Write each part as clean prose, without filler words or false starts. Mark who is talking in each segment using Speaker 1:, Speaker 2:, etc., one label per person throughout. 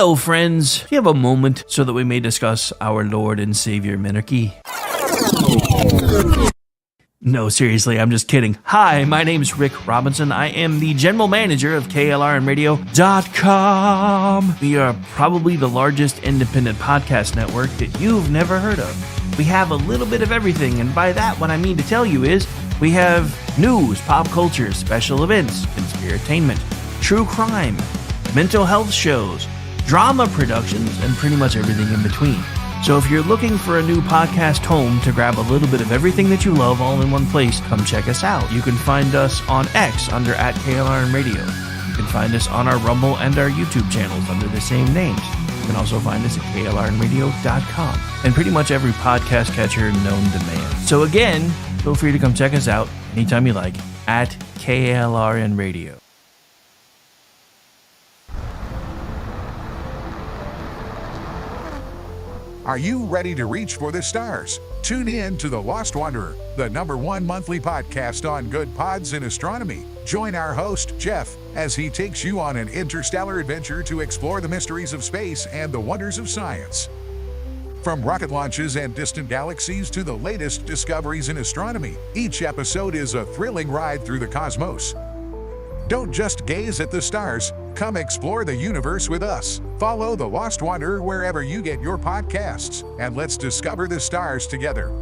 Speaker 1: Hello, friends. Do you have a moment so that we may discuss our Lord and Savior Minarchy? No, seriously, I'm just kidding. Hi, my name's Rick Robinson. I am the general manager of KLRNradio.com. We are probably the largest independent podcast network that you've never heard of. We have a little bit of everything, and by that, what I mean to tell you is we have news, pop culture, special events, conspiratainment, true crime, mental health shows, drama productions, and pretty much everything in between. So if you're looking for a new podcast home to grab a little bit of everything that you love all in one place, come check us out. You can find us on X under @KLRNradio. You can find us on our Rumble and our YouTube channels under the same names. You can also find us at KLRNradio.com and pretty much every podcast catcher known to man. So again, feel free to come check us out anytime you like at KLRNradio.
Speaker 2: Are you ready to reach for the stars? Tune in to The Lost Wanderer, the #1 monthly podcast on good pods in astronomy. Join our host, Jeff, as he takes you on an interstellar adventure to explore the mysteries of space and the wonders of science. From rocket launches and distant galaxies to the latest discoveries in astronomy, each episode is a thrilling ride through the cosmos. Don't just gaze at the stars, come explore the universe with us. Follow The Lost Wanderer wherever you get your podcasts, and let's discover the stars together.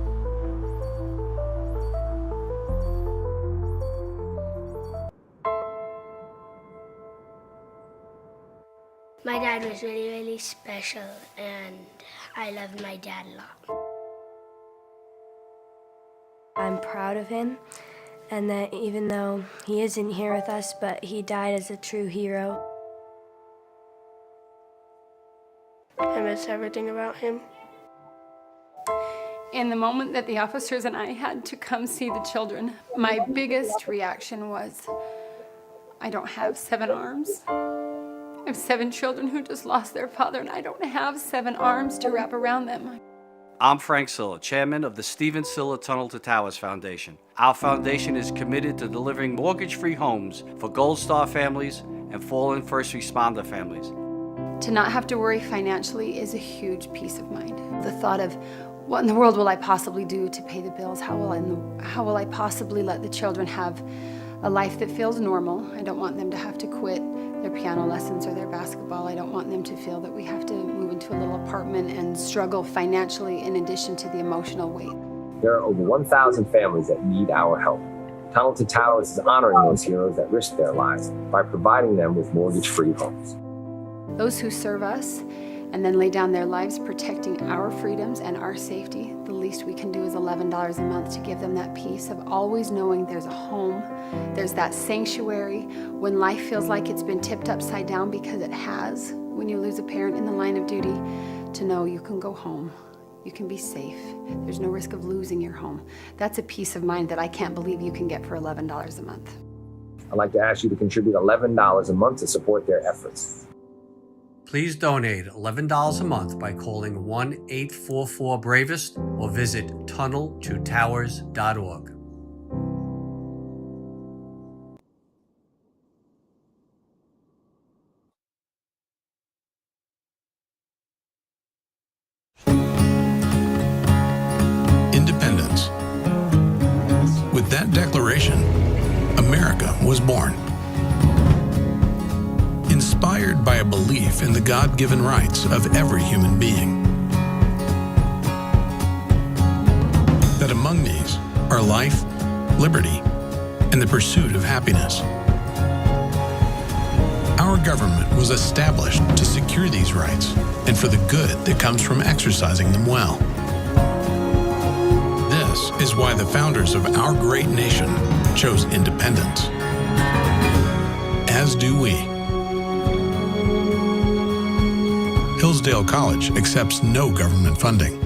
Speaker 3: My dad was really, really special, and I loved my dad a lot.
Speaker 4: I'm proud of him, and that even though he isn't here with us, but he died as a true hero.
Speaker 3: I miss everything about him.
Speaker 5: In the moment that the officers and I had to come see the children, my biggest reaction was, I don't have 7 arms. I have 7 children who just lost their father, and I don't have 7 arms to wrap around them.
Speaker 6: I'm Frank Silla, chairman of the Stephen Silla Tunnel to Towers Foundation. Our foundation is committed to delivering mortgage-free homes for Gold Star families and fallen first responder families.
Speaker 5: To not have to worry financially is a huge peace of mind. The thought of, what in the world will I possibly do to pay the bills? How will I possibly let the children have a life that feels normal? I don't want them to have to quit their piano lessons or their basketball. I don't want them to feel that we have to move into a little apartment and struggle financially in addition to the emotional weight.
Speaker 7: There are over 1,000 families that need our help. Tunnel to Towers is honoring those heroes that risk their lives by providing them with mortgage-free homes.
Speaker 5: Those who serve us and then lay down their lives protecting our freedoms and our safety, the least we can do is $11 a month to give them that peace of always knowing there's a home, there's that sanctuary when life feels like it's been tipped upside down, because it has, when you lose a parent in the line of duty, to know you can go home, you can be safe, there's no risk of losing your home. That's a peace of mind that I can't believe you can get for $11 a month.
Speaker 7: I'd like to ask you to contribute $11 a month to support their efforts.
Speaker 8: Please donate $11 a month by calling 1-844-BRAVEST or visit tunneltotowers.org.
Speaker 9: Independence. With that declaration, America was born. Inspired by a belief in the God-given rights of every human being. That among these are life, liberty, and the pursuit of happiness. Our government was established to secure these rights and for the good that comes from exercising them well. This is why the founders of our great nation chose independence. As do we. Hillsdale College accepts no government funding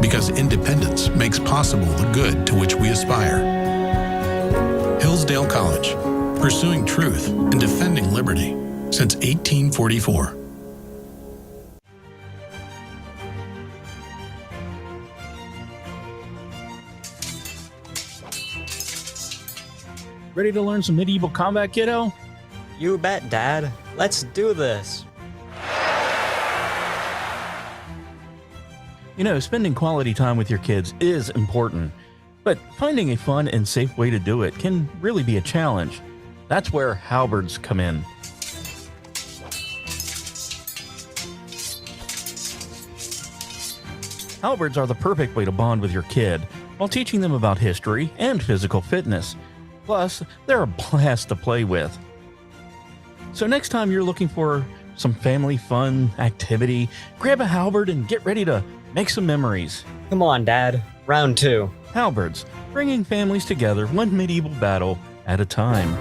Speaker 9: because independence makes possible the good to which we aspire. Hillsdale College, pursuing truth and defending liberty since 1844.
Speaker 10: Ready to learn some medieval combat, kiddo? You bet, Dad. Let's do this.
Speaker 1: You know, spending quality time with your kids is important, but finding a fun and safe way to do it can really be a challenge. That's where halberds come in. Halberds are the perfect way to bond with your kid while teaching them about history and physical fitness. Plus, they're a blast to play with. So next time you're looking for some family fun activity, grab a halberd and get ready to make some memories.
Speaker 10: Come on, Dad. Round 2.
Speaker 1: Halberds, bringing families together one medieval battle at a time.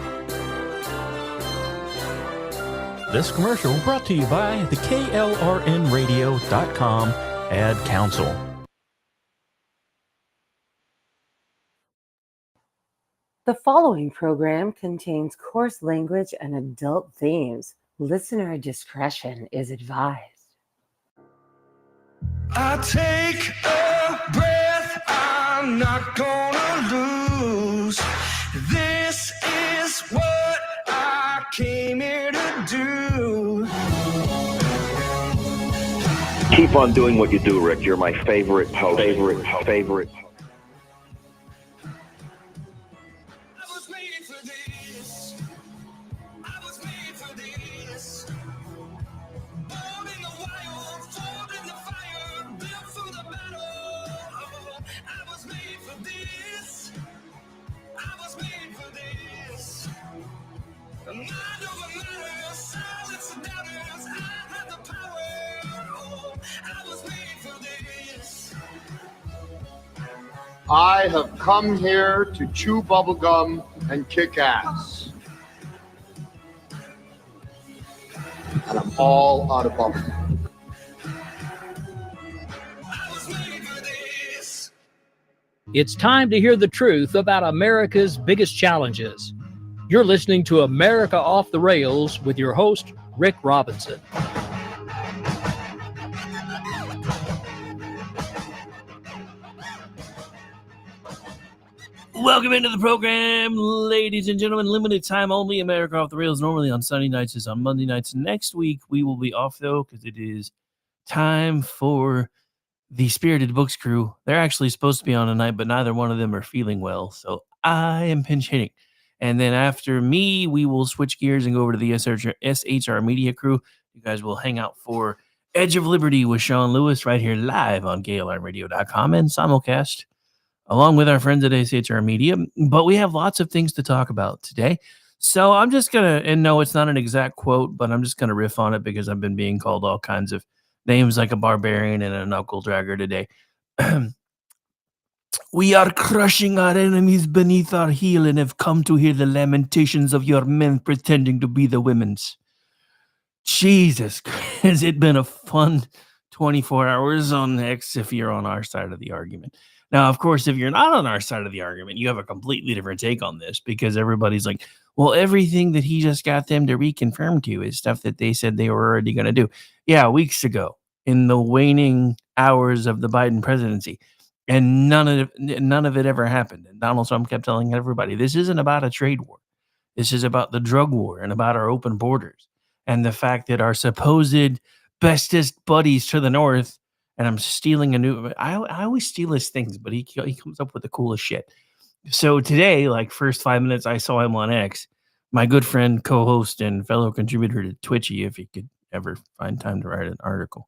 Speaker 1: This commercial brought to you by the KLRNradio.com Ad Council.
Speaker 11: The following program contains coarse language and adult themes. Listener discretion is advised.
Speaker 12: I take a breath, I'm not gonna lose. This is what I came here to do.
Speaker 13: Keep on doing what you do, Rick. You're my favorite host. Favorite.
Speaker 14: I have come here to chew bubblegum and kick ass. And I'm all out of bubblegum.
Speaker 15: It's time to hear the truth about America's biggest challenges. You're listening to America Off the Rails with your host, Rick Robinson.
Speaker 1: Welcome into the program, ladies and gentlemen. Limited time only. America Off the Rails normally on Sunday nights is on Monday nights. Next week we will be off though because it is time for the Spirited Books crew. They're actually supposed to be on tonight, but neither one of them are feeling well, so I am pinch hitting. And then after me, we will switch gears and go over to the SHR Media crew. You guys will hang out for Edge of Liberty with Sean Lewis right here live on KLRradio.com and simulcast along with our friends at ACHR Media. But we have lots of things to talk about today. So I'm just going to, and no, it's not an exact quote, but I'm just going to riff on it because I've been being called all kinds of names like a barbarian and a knuckle dragger today. We are crushing our enemies beneath our heel and have come to hear the lamentations of your men pretending to be the women's. Jesus, has it been a fun 24 hours on X if you're on our side of the argument. Now, of course, if you're not on our side of the argument, you have a completely different take on this because everybody's like, well, everything that he just got them to reconfirm to is stuff that they said they were already going to do. Yeah, weeks ago in the waning hours of the Biden presidency. And none of it ever happened. And Donald Trump kept telling everybody, this isn't about a trade war. This is about the drug war and about our open borders. And the fact that our supposed bestest buddies to the north, and I'm stealing I always steal his things, but he comes up with the coolest shit. So today, like first 5 minutes, I saw him on X, my good friend, co-host, and fellow contributor to Twitchy, if he could ever find time to write an article.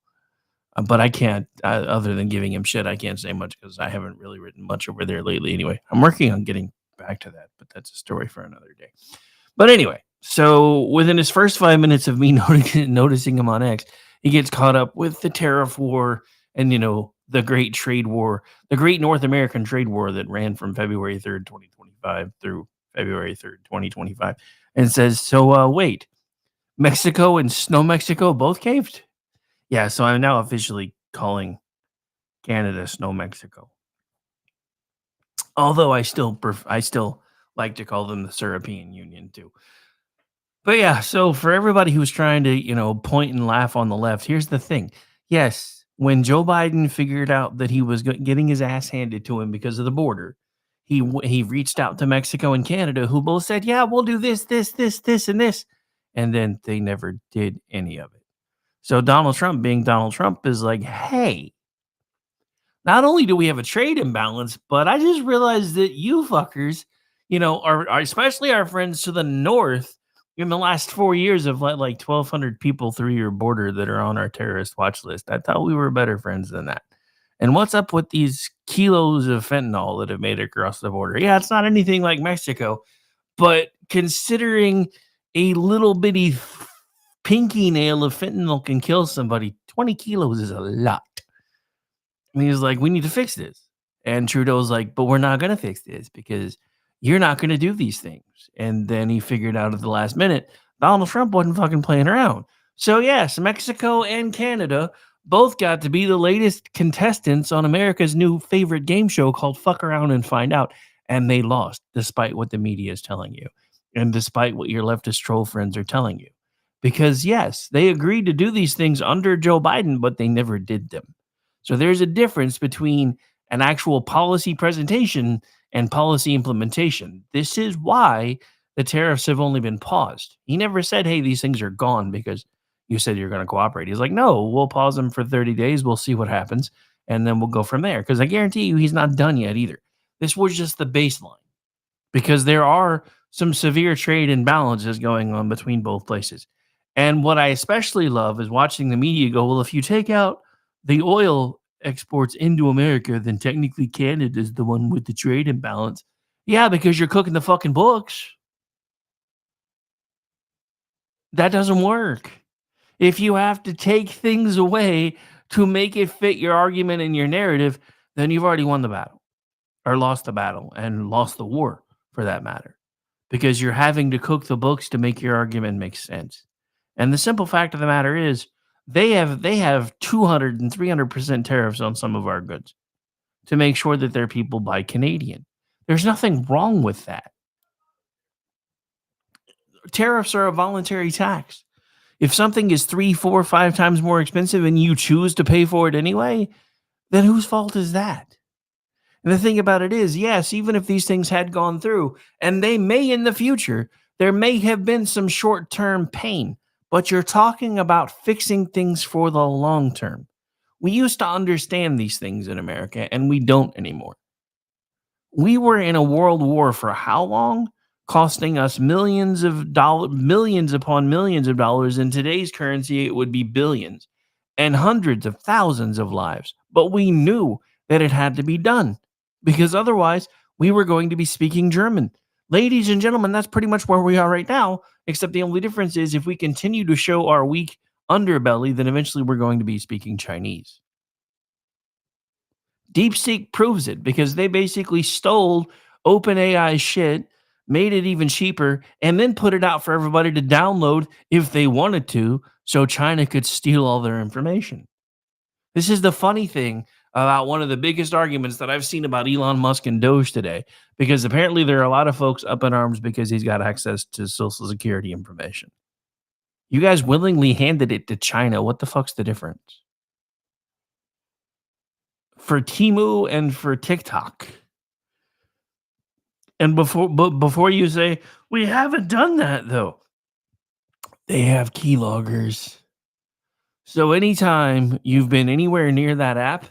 Speaker 1: But I can't, other than giving him shit, I can't say much because I haven't really written much over there lately anyway. I'm working on getting back to that, but that's a story for another day. But anyway, so within his first 5 minutes of me noticing him on X, he gets caught up with the tariff war and, the great trade war, the great North American trade war that ran from February 3rd, 2025 through February 3rd, 2025, and says, so wait, Mexico and Snow Mexico both caved? Yeah, so I'm now officially calling Canada Snow Mexico. Although I still like to call them the European Union too. But yeah, so for everybody who's trying to, point and laugh on the left, here's the thing. Yes, when Joe Biden figured out that he was getting his ass handed to him because of the border, he reached out to Mexico and Canada, who both said, yeah, we'll do this, and this. and then they never did any of it. So Donald Trump, being Donald Trump, is like, hey, not only do we have a trade imbalance, but I just realized that you fuckers, are especially our friends to the north in the last 4 years have let like 1,200 people through your border that are on our terrorist watch list. I thought we were better friends than that. And what's up with these kilos of fentanyl that have made it across the border? Yeah, it's not anything like Mexico, but considering a little bitty pinky nail of fentanyl can kill somebody, 20 kilos is a lot. And he's like, we need to fix this. And Trudeau's like, but we're not going to fix this because you're not going to do these things. And then he figured out at the last minute, Donald Trump wasn't fucking playing around. So yes, Mexico and Canada both got to be the latest contestants on America's new favorite game show called Fuck Around and Find Out. And they lost, despite what the media is telling you. And despite what your leftist troll friends are telling you. Because yes, they agreed to do these things under Joe Biden, but they never did them. So there's a difference between an actual policy presentation and policy implementation. This is why the tariffs have only been paused. He never said, hey, these things are gone because you said you're going to cooperate. He's like, no, we'll pause them for 30 days. We'll see what happens. And then we'll go from there. Because I guarantee you he's not done yet either. This was just the baseline. Because there are some severe trade imbalances going on between both places. And what I especially love is watching the media go, well, if you take out the oil exports into America, then technically Canada is the one with the trade imbalance. Yeah, because you're cooking the fucking books. That doesn't work. If you have to take things away to make it fit your argument and your narrative, then you've already won the battle or lost the battle and lost the war for that matter, because you're having to cook the books to make your argument make sense. And the simple fact of the matter is they have 200 and 300% tariffs on some of our goods to make sure that their people buy Canadian. There's nothing wrong with that. Tariffs are a voluntary tax. If something is 3, 4, 5 times more expensive and you choose to pay for it anyway, then whose fault is that? And the thing about it is, yes, even if these things had gone through, and they may in the future, there may have been some short-term pain, but you're talking about fixing things for the long term. We used to understand these things in America, and we don't anymore. We were in a world war for how long? Costing us millions upon millions of dollars. In today's currency, it would be billions and hundreds of thousands of lives. But we knew that it had to be done because otherwise we were going to be speaking German. Ladies and gentlemen, that's pretty much where we are right now, except the only difference is if we continue to show our weak underbelly, then eventually we're going to be speaking Chinese. DeepSeek proves it because they basically stole OpenAI shit, made it even cheaper, and then put it out for everybody to download if they wanted to, so China could steal all their information. This is the funny thing about one of the biggest arguments that I've seen about Elon Musk and DOGE today, because apparently there are a lot of folks up in arms because he's got access to Social Security information. You guys willingly handed it to China. What the fuck's the difference? For Temu and for TikTok. And before you say, we haven't done that though, they have keyloggers. So anytime you've been anywhere near that app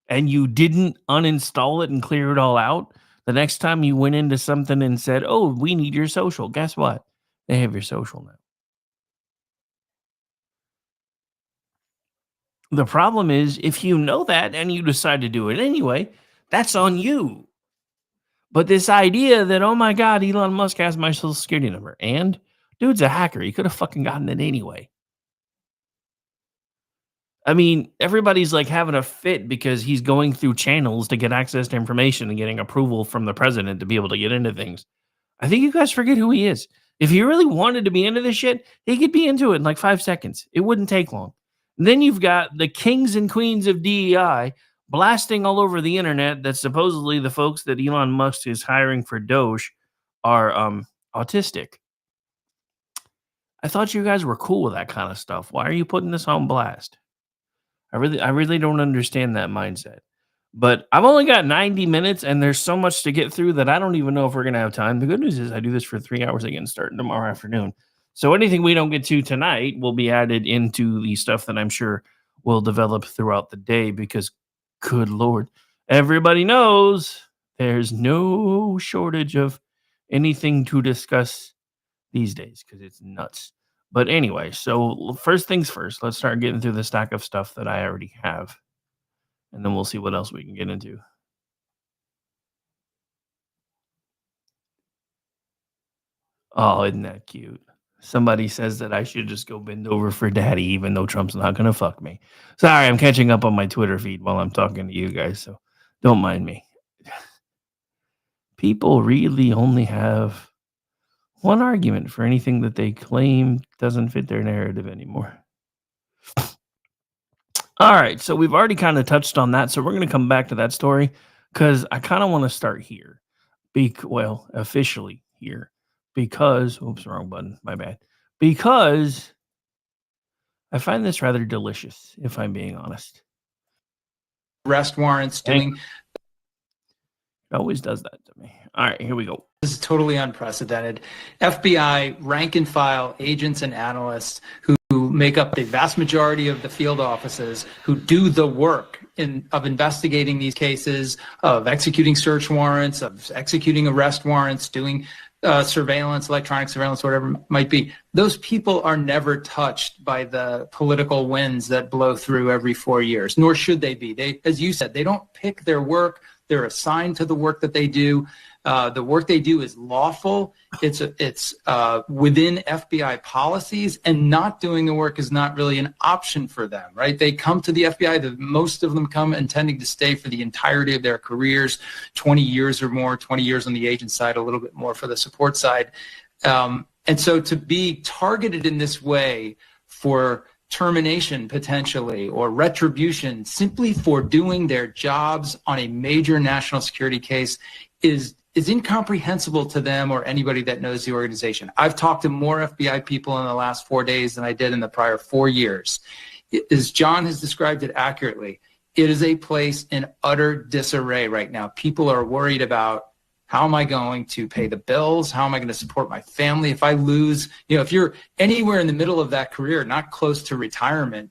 Speaker 1: and you didn't uninstall it and clear it all out, the next time you went into something and said, oh, we need your social, guess what? They have your social now. The problem is, if you know that and you decide to do it anyway, that's on you. But this idea that, oh my God, Elon Musk has my social security number, and dude's a hacker. He could have fucking gotten it anyway. I mean, everybody's like having a fit because he's going through channels to get access to information and getting approval from the president to be able to get into things. I think you guys forget who he is. If he really wanted to be into this shit, he could be into it in like 5 seconds. It wouldn't take long. And then you've got the kings and queens of DEI blasting all over the internet that supposedly the folks that Elon Musk is hiring for DOGE are autistic. I thought you guys were cool with that kind of stuff. Why are you putting this on blast? I really don't understand that mindset. But I've only got 90 minutes and there's so much to get through that I don't even know if we're going to have time. The good news is I do this for 3 hours again starting tomorrow afternoon. So anything we don't get to tonight will be added into the stuff that I'm sure will develop throughout the day because, good Lord, everybody knows there's no shortage of anything to discuss these days because it's nuts. But anyway, so first things first, let's start getting through the stack of stuff that I already have. And then we'll see what else we can get into. Oh, isn't that cute? Somebody says that I should just go bend over for daddy, even though Trump's not going to fuck me. Sorry, I'm catching up on my Twitter feed while I'm talking to you guys, so don't mind me. People really only have one argument for anything that they claim doesn't fit their narrative anymore. All right, so we've already kind of touched on that, so we're going to come back to that story because I kind of want to start here. Officially here because, oops, wrong button, my bad. Because I find this rather delicious, if I'm being honest.
Speaker 16: Arrest warrants doing.
Speaker 1: It always does that to me. All right, here we go.
Speaker 16: This is totally unprecedented. FBI rank and file agents and analysts who make up the vast majority of the field offices who do the work of investigating these cases, of executing search warrants, of executing arrest warrants, doing surveillance, electronic surveillance, whatever it might be. Those people are never touched by the political winds that blow through every 4 years, nor should they be. They, as you said, they don't pick their work. They're assigned to the work that they do. The work they do is lawful. It's within FBI policies, and not doing the work is not really an option for them, right? They come to the FBI. Most of them come intending to stay for the entirety of their careers, 20 years or more, 20 years on the agent side, a little bit more for the support side. And so to be targeted in this way for termination potentially or retribution simply for doing their jobs on a major national security case is incomprehensible to them or anybody that knows the organization. I've talked to more FBI people in the last 4 days than I did in the prior 4 years. As John has described it accurately, it is a place in utter disarray right now. People are worried about, how am I going to pay the bills? How am I going to support my family? If I lose, if you're anywhere in the middle of that career, not close to retirement,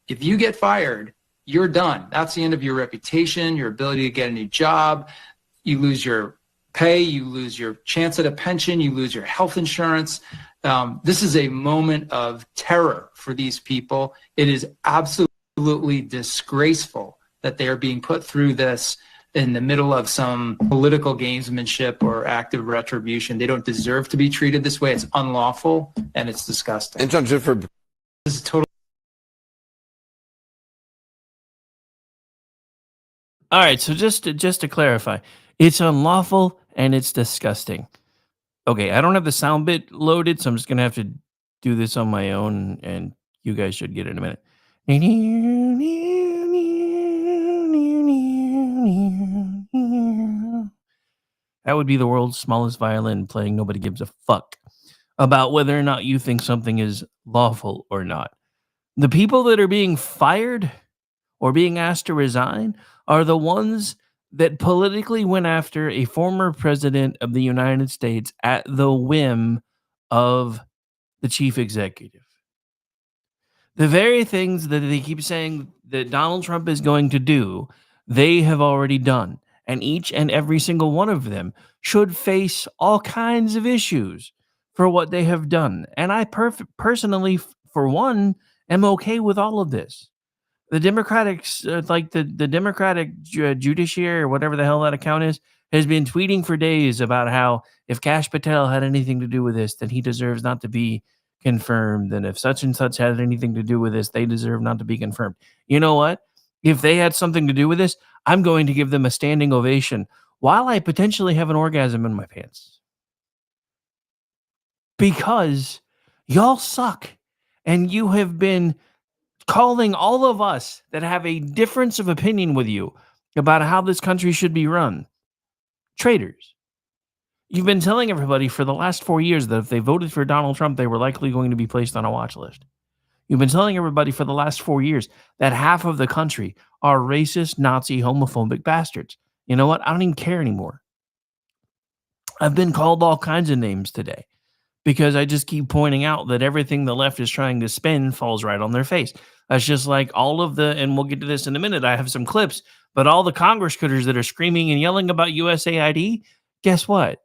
Speaker 16: if you get fired, you're done. That's the end of your reputation, your ability to get a new job. You lose your pay, you lose your chance at a pension, you lose your health insurance. This is a moment of terror for these people. It is absolutely disgraceful that they are being put through this in the middle of some political gamesmanship or active retribution. They don't deserve to be treated this way. It's unlawful and it's disgusting.
Speaker 17: In terms of
Speaker 16: this is totally.
Speaker 1: All right, so just to clarify, it's unlawful and it's disgusting. Okay, I don't have the sound bit loaded, so I'm just gonna have to do this on my own, and you guys should get it in a minute. That would be the world's smallest violin playing Nobody Gives a Fuck about whether or not you think something is lawful or not. The people that are being fired or being asked to resign are the ones that politically went after a former president of the United States at the whim of the chief executive. The very things that they keep saying that Donald Trump is going to do, they have already done. And each and every single one of them should face all kinds of issues for what they have done. And I personally, for one, am okay with all of this. The Democratic, the Democratic judiciary or whatever the hell that account is, has been tweeting for days about how if Kash Patel had anything to do with this, then he deserves not to be confirmed. And if such and such had anything to do with this, they deserve not to be confirmed. You know what? If they had something to do with this, I'm going to give them a standing ovation while I potentially have an orgasm in my pants. Because y'all suck. And you have been calling all of us that have a difference of opinion with you about how this country should be run traitors. You've been telling everybody for the last 4 years that if they voted for Donald Trump, they were likely going to be placed on a watch list. You've been telling everybody for the last 4 years that half of the country are racist, Nazi, homophobic bastards. You know what? I don't even care anymore. I've been called all kinds of names today. because I just keep pointing out that everything the left is trying to spin falls right on their face. That's just like all of the, and we'll get to this in a minute. I have some clips, but all the Congress critters that are screaming and yelling about USAID, guess what?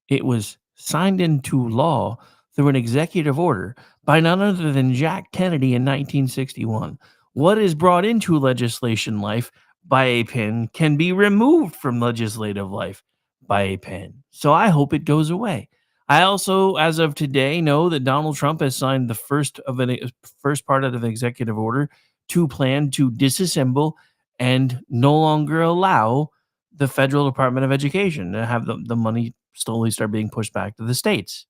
Speaker 1: It was signed into law through an executive order by none other than Jack Kennedy in 1961. What is brought into legislation life by a pen can be removed from legislative life by a pen. So I hope it goes away. I also, as of today, know that Donald Trump has signed the first part of an executive order to plan to disassemble and no longer allow the Federal Department of Education to have the money slowly start being pushed back to the states.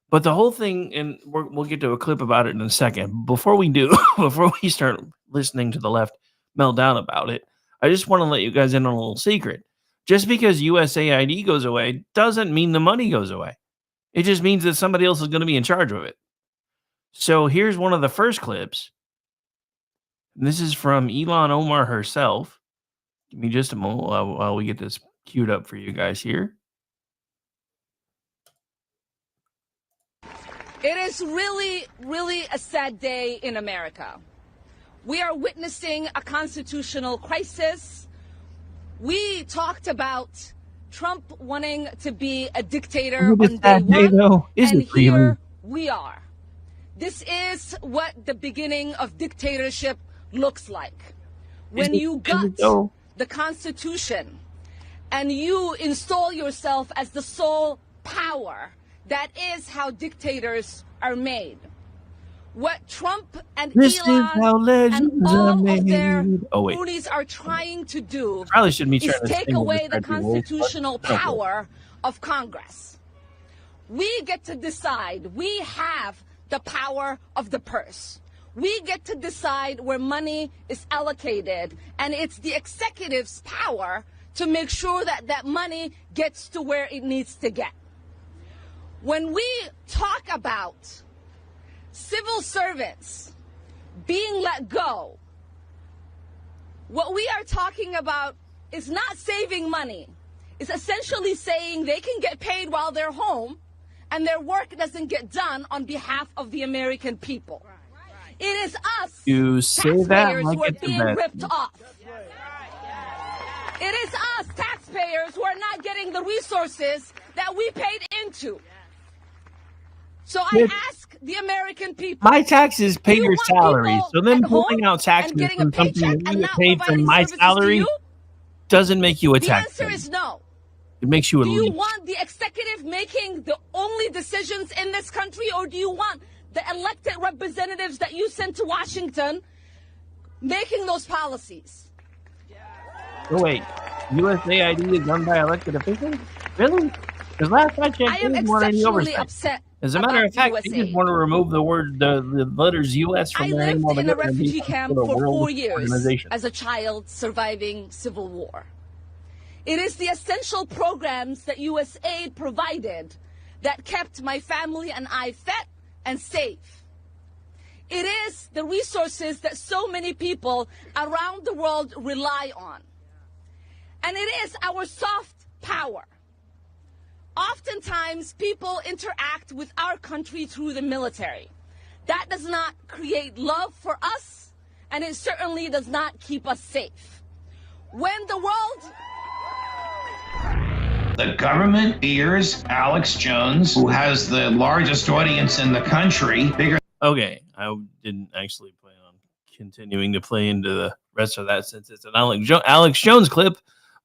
Speaker 1: But the whole thing, and we'll get to a clip about it in a second. Before we do, before we start listening to the left melt down about it, I just want to let you guys in on a little secret. Just because USAID goes away doesn't mean the money goes away. It just means that somebody else is going to be in charge of it. So here's one of the first clips. And this is from Ilhan Omar herself. Give me just a moment while we get this queued up for you guys here.
Speaker 17: It is really, really a sad day in America. We are witnessing a constitutional crisis. We talked about Trump wanting to be a dictator on day one, and here we are. This is what the beginning of dictatorship looks like. When you gut the Constitution and you install yourself as the sole power, that is how dictators are made. What Trump and Elon and all of their cronies are trying to do is take away the constitutional power of Congress. We get to decide. We have the power of the purse. We get to decide where money is allocated, and it's the executive's power to make sure that that money gets to where it needs to get. When we talk about civil servants being let go, what we are talking about is not saving money. It's essentially saying they can get paid while they're home and their work doesn't get done on behalf of the American people. It is us, taxpayers, who are being ripped off. It is us, taxpayers, who are not getting the resources that we paid into. So I ask the American people.
Speaker 1: My taxes pay your salary. So then pulling out taxes from something that you get paid from my salary doesn't make you a taxpayer.
Speaker 17: The answer is no.
Speaker 1: It makes you a
Speaker 17: Do you
Speaker 1: leech.
Speaker 17: want the executive making the only decisions in this country, or do you want the elected representatives that you sent to Washington making those policies?
Speaker 1: Oh, wait. USAID is done by elected officials? Really? Because last I checked,
Speaker 17: I am
Speaker 1: they didn't want any
Speaker 17: exceptionally
Speaker 1: oversight.
Speaker 17: upset.
Speaker 1: As a matter of fact, they just want to remove the word, the letters U.S. from
Speaker 17: I
Speaker 1: their name
Speaker 17: lived in a
Speaker 1: altogether and
Speaker 17: refugee
Speaker 1: be
Speaker 17: camp
Speaker 1: a
Speaker 17: for
Speaker 1: world
Speaker 17: 4 years
Speaker 1: organization.
Speaker 17: as a child surviving civil war. It is the essential programs that USAID provided that kept my family and I fed and safe. It is the resources that so many people around the world rely on. And it is our soft power. Oftentimes, people interact with our country through the military. That does not create love for us, and it certainly does not keep us safe. When the world...
Speaker 18: The government fears Alex Jones, who has the largest audience in the country, bigger.
Speaker 1: Okay, I didn't actually plan on continuing to play into the rest of that since it's an Alex Jones clip,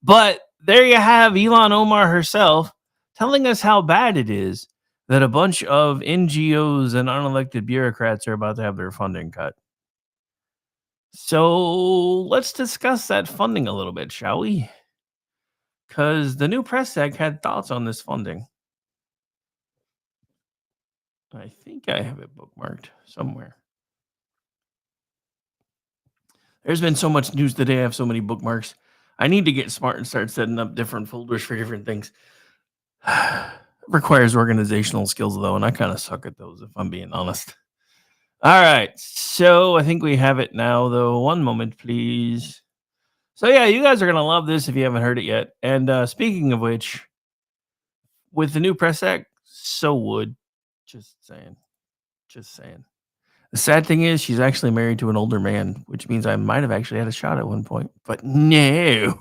Speaker 1: but there you have Ilhan Omar herself telling us how bad it is that a bunch of NGOs and unelected bureaucrats are about to have their funding cut. So let's discuss that funding a little bit, shall we? Because the new press act had thoughts on this funding. I think I have it bookmarked somewhere. There's been so much news today. I have so many bookmarks. I need to get smart and start setting up different folders for different things. Requires organizational skills, though, and I kind of suck at those, if I'm being honest. All right. So I think we have it now, though. One moment, please. So, yeah, you guys are going to love this if you haven't heard it yet. And speaking of which, with the new press act, So would. Just saying. Just saying. The sad thing is she's actually married to an older man, which means I might have actually had a shot at one point. But no.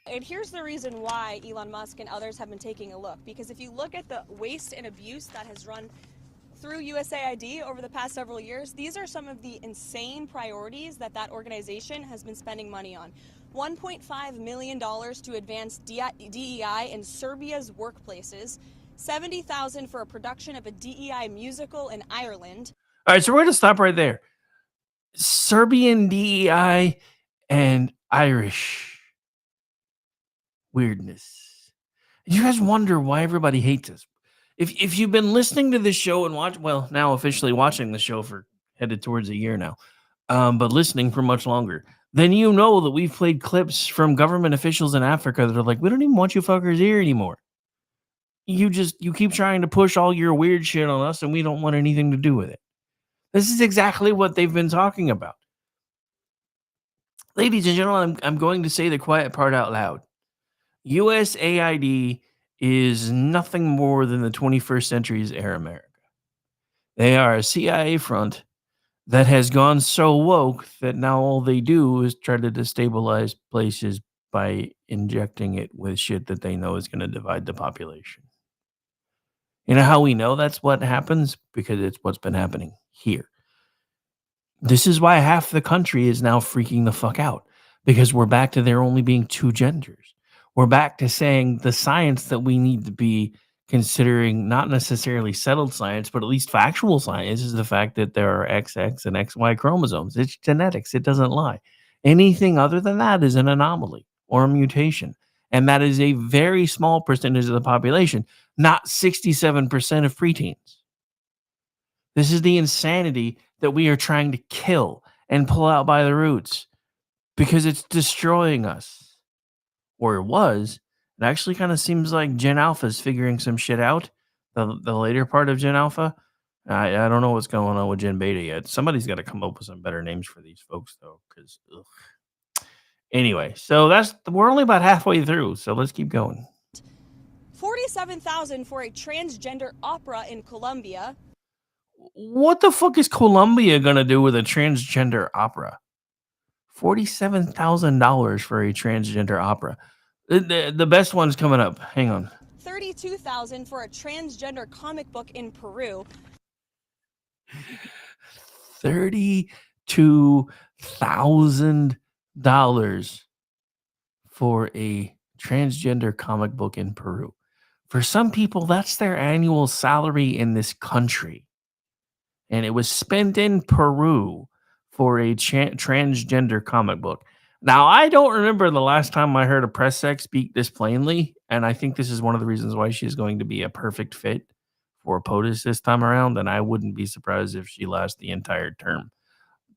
Speaker 19: And here's the reason why Elon Musk and others have been taking a look. Because if you look at the waste and abuse that has run through USAID over the past several years, these are some of the insane priorities that organization has been spending money on. $1.5 million to advance DEI in Serbia's workplaces, $70,000 for a production of a DEI musical in Ireland.
Speaker 1: All right, so we're going to stop right there. Serbian DEI and Irish weirdness. You guys wonder why everybody hates us. If you've been listening to this show and now officially watching the show for headed towards a year now, but listening for much longer, then you know that we've played clips from government officials in Africa that are like, we don't even want you fuckers here anymore. You keep trying to push all your weird shit on us and we don't want anything to do with it. This is exactly what they've been talking about. Ladies and gentlemen, I'm going to say the quiet part out loud. USAID is nothing more than the 21st century's Air America. They are a CIA front that has gone so woke that now all they do is try to destabilize places by injecting it with shit that they know is going to divide the population. You know how we know that's what happens? Because it's what's been happening here. This is why half the country is now freaking the fuck out, because we're back to there only being two genders. We're back to saying the science that we need to be considering, not necessarily settled science, but at least factual science, is the fact that there are XX and XY chromosomes. It's genetics. It doesn't lie. Anything other than that is an anomaly or a mutation. And that is a very small percentage of the population, not 67% of preteens. This is the insanity that we are trying to kill and pull out by the roots because it's destroying us. Or it was. It actually kind of seems like Gen Alpha is figuring some shit out. The later part of Gen Alpha. I don't know what's going on with Gen Beta yet. Somebody's got to come up with some better names for these folks, though. Because anyway, so we're only about halfway through. So let's keep going.
Speaker 19: $47,000 for a transgender opera in Colombia.
Speaker 1: What the fuck is Colombia gonna do with a transgender opera? $47,000 for a transgender opera. The best one's coming up. Hang on.
Speaker 19: $32,000 for a transgender comic book in Peru.
Speaker 1: $32,000 for a transgender comic book in Peru. For some people, that's their annual salary in this country. And it was spent in Peru for a transgender comic book. Now, I don't remember the last time I heard a press sec speak this plainly, and I think this is one of the reasons why she's going to be a perfect fit for POTUS this time around, and I wouldn't be surprised if she lasts the entire term.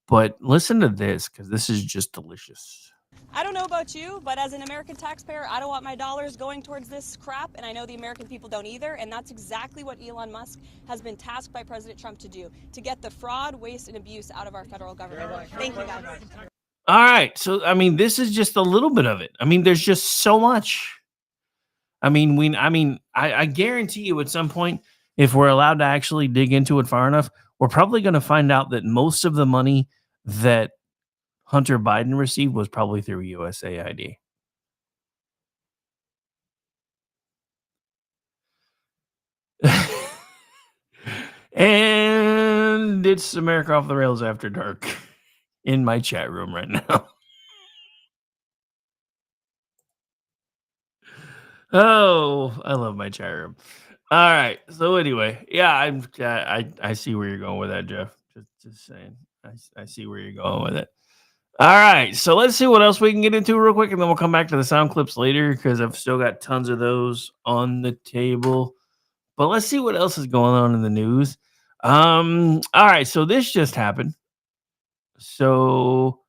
Speaker 1: But listen to this, because this is just delicious.
Speaker 19: I don't know about you, but as an American taxpayer, I don't want my dollars going towards this crap, and I know the American people don't either, and that's exactly what Elon Musk has been tasked by President Trump to do, to get the fraud, waste, and abuse out of our federal government. Thank you, guys.
Speaker 1: All right, so, I mean, this is just a little bit of it. I mean, there's just so much. I guarantee you at some point, if we're allowed to actually dig into it far enough, we're probably going to find out that most of the money that Hunter Biden received was probably through USAID. And it's America Off the Rails After Dark in my chat room right now. Oh, I love my chat room. All right. So anyway, yeah, I see where you're going with that, Jeff. Just saying. I see where you're going with it. All right, so let's see what else we can get into real quick, and then we'll come back to the sound clips later because I've still got tons of those on the table. But let's see what else is going on in the news. All right, so this just happened. So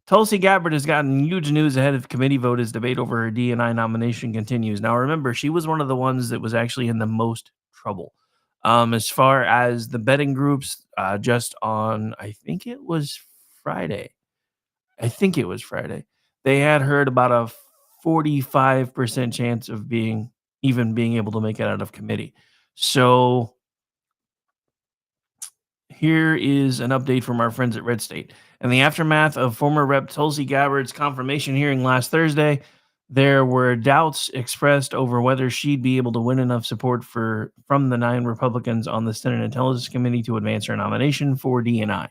Speaker 1: Tulsi Gabbard has gotten huge news ahead of committee vote as debate over her D&I nomination continues. Now, remember, she was one of the ones that was actually in the most trouble. As far as the betting groups, just on, I think it was Friday. They had heard about a 45% chance of being able to make it out of committee. So here is an update from our friends at Red State. In the aftermath of former Rep. Tulsi Gabbard's confirmation hearing last Thursday, there were doubts expressed over whether she'd be able to win enough support from the 9 Republicans on the Senate Intelligence Committee to advance her nomination for DNI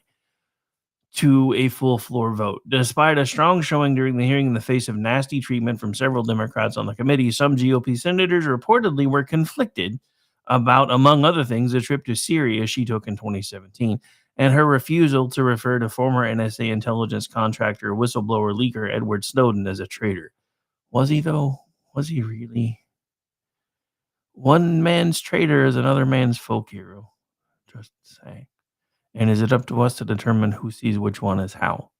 Speaker 1: to a full floor vote. Despite a strong showing during the hearing in the face of nasty treatment from several Democrats on the committee, some GOP senators reportedly were conflicted about, among other things, a trip to Syria she took in 2017 and her refusal to refer to former NSA intelligence contractor, whistleblower leaker Edward Snowden as a traitor. Was he, though? Was he really? One man's traitor is another man's folk hero. Just saying. And is it up to us to determine who sees which one as how?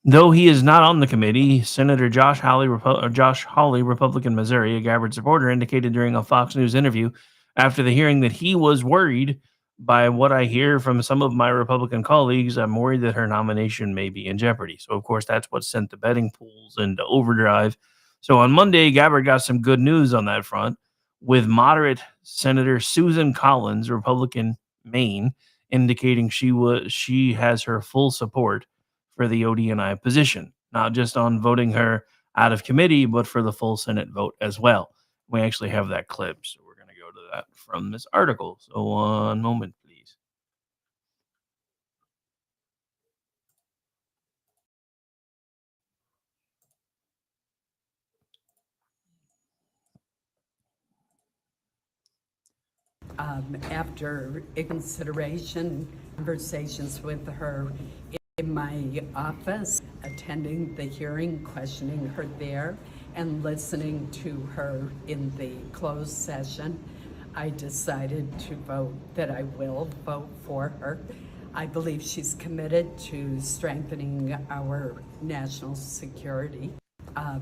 Speaker 1: Though he is not on the committee, Senator Josh Hawley, Republican Missouri, a Gabbard supporter, indicated during a Fox News interview after the hearing that he was worried by what I hear from some of my Republican colleagues. I'm worried that her nomination may be in jeopardy. So, of course, that's what sent the betting pools into overdrive. So on Monday, Gabbard got some good news on that front with moderate Senator Susan Collins, Republican Maine, indicating she has her full support for the ODNI position, not just on voting her out of committee, but for the full Senate vote as well. We actually have that clip, so we're going to go to that from this article. So one moment, please.
Speaker 20: After consideration, conversations with her in my office, attending the hearing, questioning her there, and listening to her in the closed session, I decided to vote that I will vote for her. I believe she's committed to strengthening our national security.
Speaker 1: All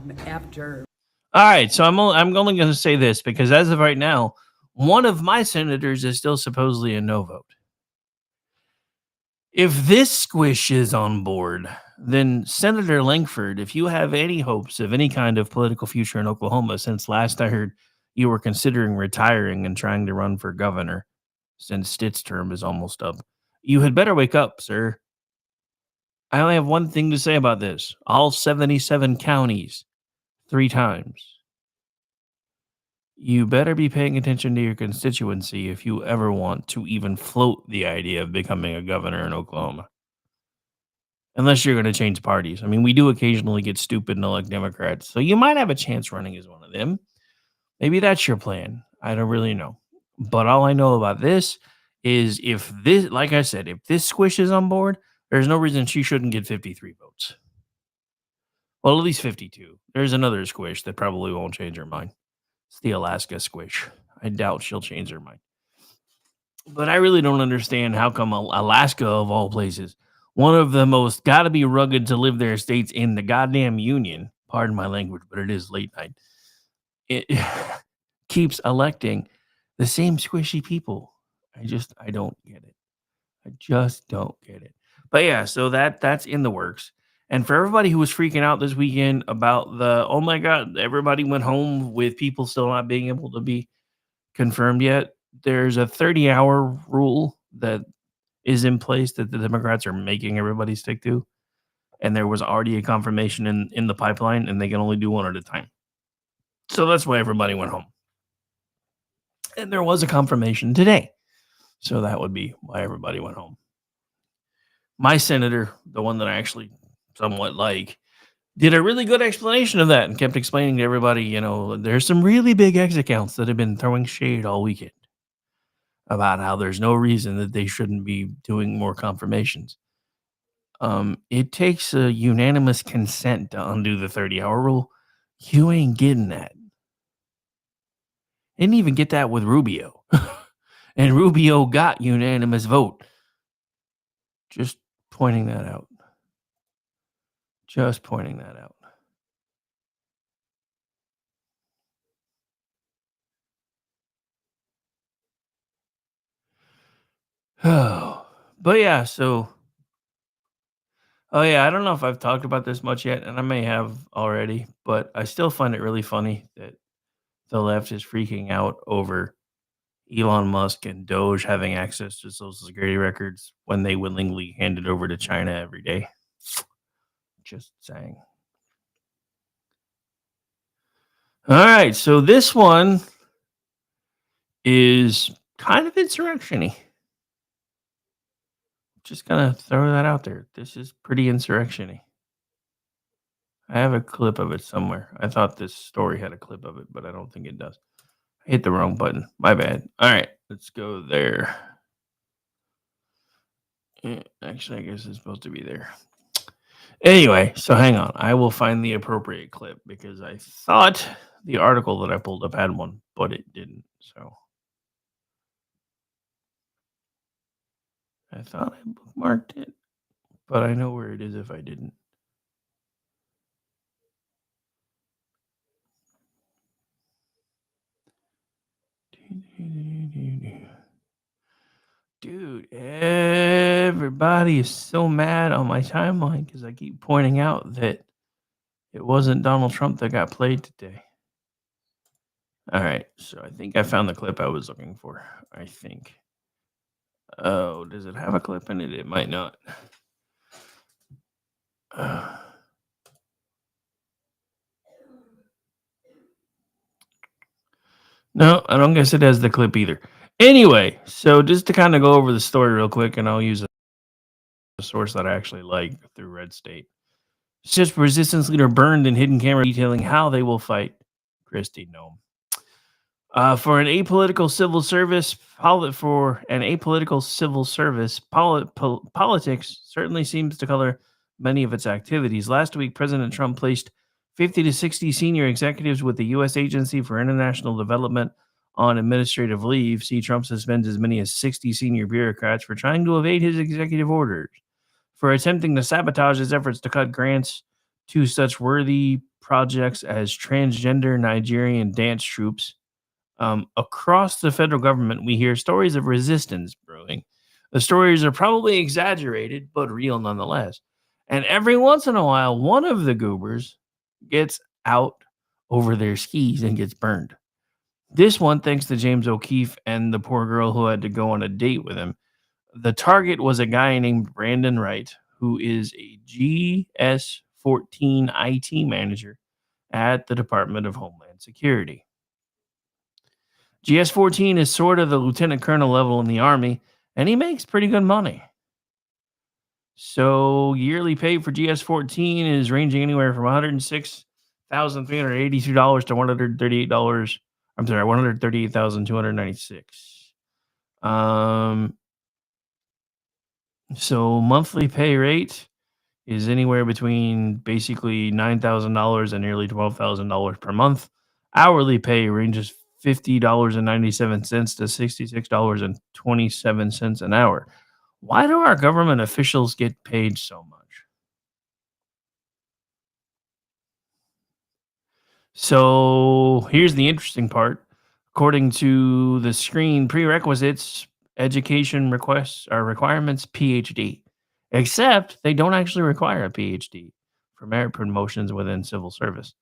Speaker 1: right, so I'm only going to say this because as of right now, one of my senators is still supposedly a no vote. If this squish is on board, then Senator Langford, if you have any hopes of any kind of political future in Oklahoma, since last I heard you were considering retiring and trying to run for governor since Stitt's term is almost up, you had better wake up, sir. I only have one thing to say about this. All 77 counties, 3 times. You better be paying attention to your constituency if you ever want to even float the idea of becoming a governor in Oklahoma. Unless you're going to change parties. I mean, we do occasionally get stupid and elect Democrats, so you might have a chance running as one of them. Maybe that's your plan. I don't really know. But all I know about this is if this, like I said, if this squish is on board, there's no reason she shouldn't get 53 votes. Well, at least 52. There's another squish that probably won't change her mind. It's the Alaska squish. I doubt she'll change her mind. But I really don't understand how come Alaska, of all places, one of the most gotta be rugged to live there states in the goddamn union, pardon my language, but it is late night, it keeps electing the same squishy people. I don't get it. I just don't get it. But yeah, so that's in the works. And for everybody who was freaking out this weekend about oh my God, everybody went home with people still not being able to be confirmed yet, there's a 30-hour rule that is in place that the Democrats are making everybody stick to. And there was already a confirmation in the pipeline, and they can only do one at a time. So that's why everybody went home. And there was a confirmation today. So that would be why everybody went home. My senator, the one that I actually somewhat like, did a really good explanation of that and kept explaining to everybody, there's some really big X accounts that have been throwing shade all weekend about how there's no reason that they shouldn't be doing more confirmations. It takes a unanimous consent to undo the 30-hour rule. You ain't getting that. Didn't even get that with Rubio. And Rubio got unanimous vote. Just pointing that out. Just pointing that out. Oh, but yeah, so. Oh, yeah, I don't know if I've talked about this much yet, and I may have already, but I still find it really funny that the left is freaking out over, Elon Musk and DOGE having access to Social Security records when they willingly hand it over to China every day. Just saying. All right, so this one is kind of insurrection-y. Just gonna throw that out there. This is pretty insurrection-y. I have a clip of it somewhere. I thought this story had a clip of it, but I don't think it does. I hit the wrong button. My bad. All right, let's go there. Actually, I guess it's supposed to be there. Anyway, so hang on. I will find the appropriate clip because I thought the article that I pulled up had one, but it didn't. So I thought I bookmarked it, but I know where it is if I didn't. Dude, everybody is so mad on my timeline because I keep pointing out that it wasn't Donald Trump that got played today. All right, so I think I found the clip I was looking for. I think. Oh, does it have a clip in it? It might not. No, I don't guess it has the clip either. Anyway, so just to kind of go over the story real quick, and I'll use a source that I actually like through Red State. It's just resistance leader burned in hidden camera detailing how they will fight Kristi Noem. For an apolitical civil service, politics certainly seems to color many of its activities. Last week, President Trump placed 50 to 60 senior executives with the U.S. Agency for International Development on administrative leave. See, Trump suspends as many as 60 senior bureaucrats for trying to evade his executive orders, for attempting to sabotage his efforts to cut grants to such worthy projects as transgender Nigerian dance troops. Across the federal government, we hear stories of resistance brewing. The stories are probably exaggerated, but real nonetheless. And every once in a while, one of the goobers gets out over their skis and gets burned. This one, thanks to James O'Keefe and the poor girl who had to go on a date with him. The target was a guy named Brandon Wright, who is a GS-14 IT manager at the Department of Homeland Security. GS-14 is sort of the lieutenant colonel level in the Army, and he makes pretty good money. So yearly pay for GS-14 is ranging anywhere from $106,382 to $138. I'm sorry, $138,296. So monthly pay rate is anywhere between basically $9,000 and nearly $12,000 per month. Hourly pay ranges $50.97 to $66.27 an hour. Why do our government officials get paid so much? So here's the interesting part. According to the screen, prerequisites, education requirements, PhD. Except they don't actually require a PhD for merit promotions within civil service.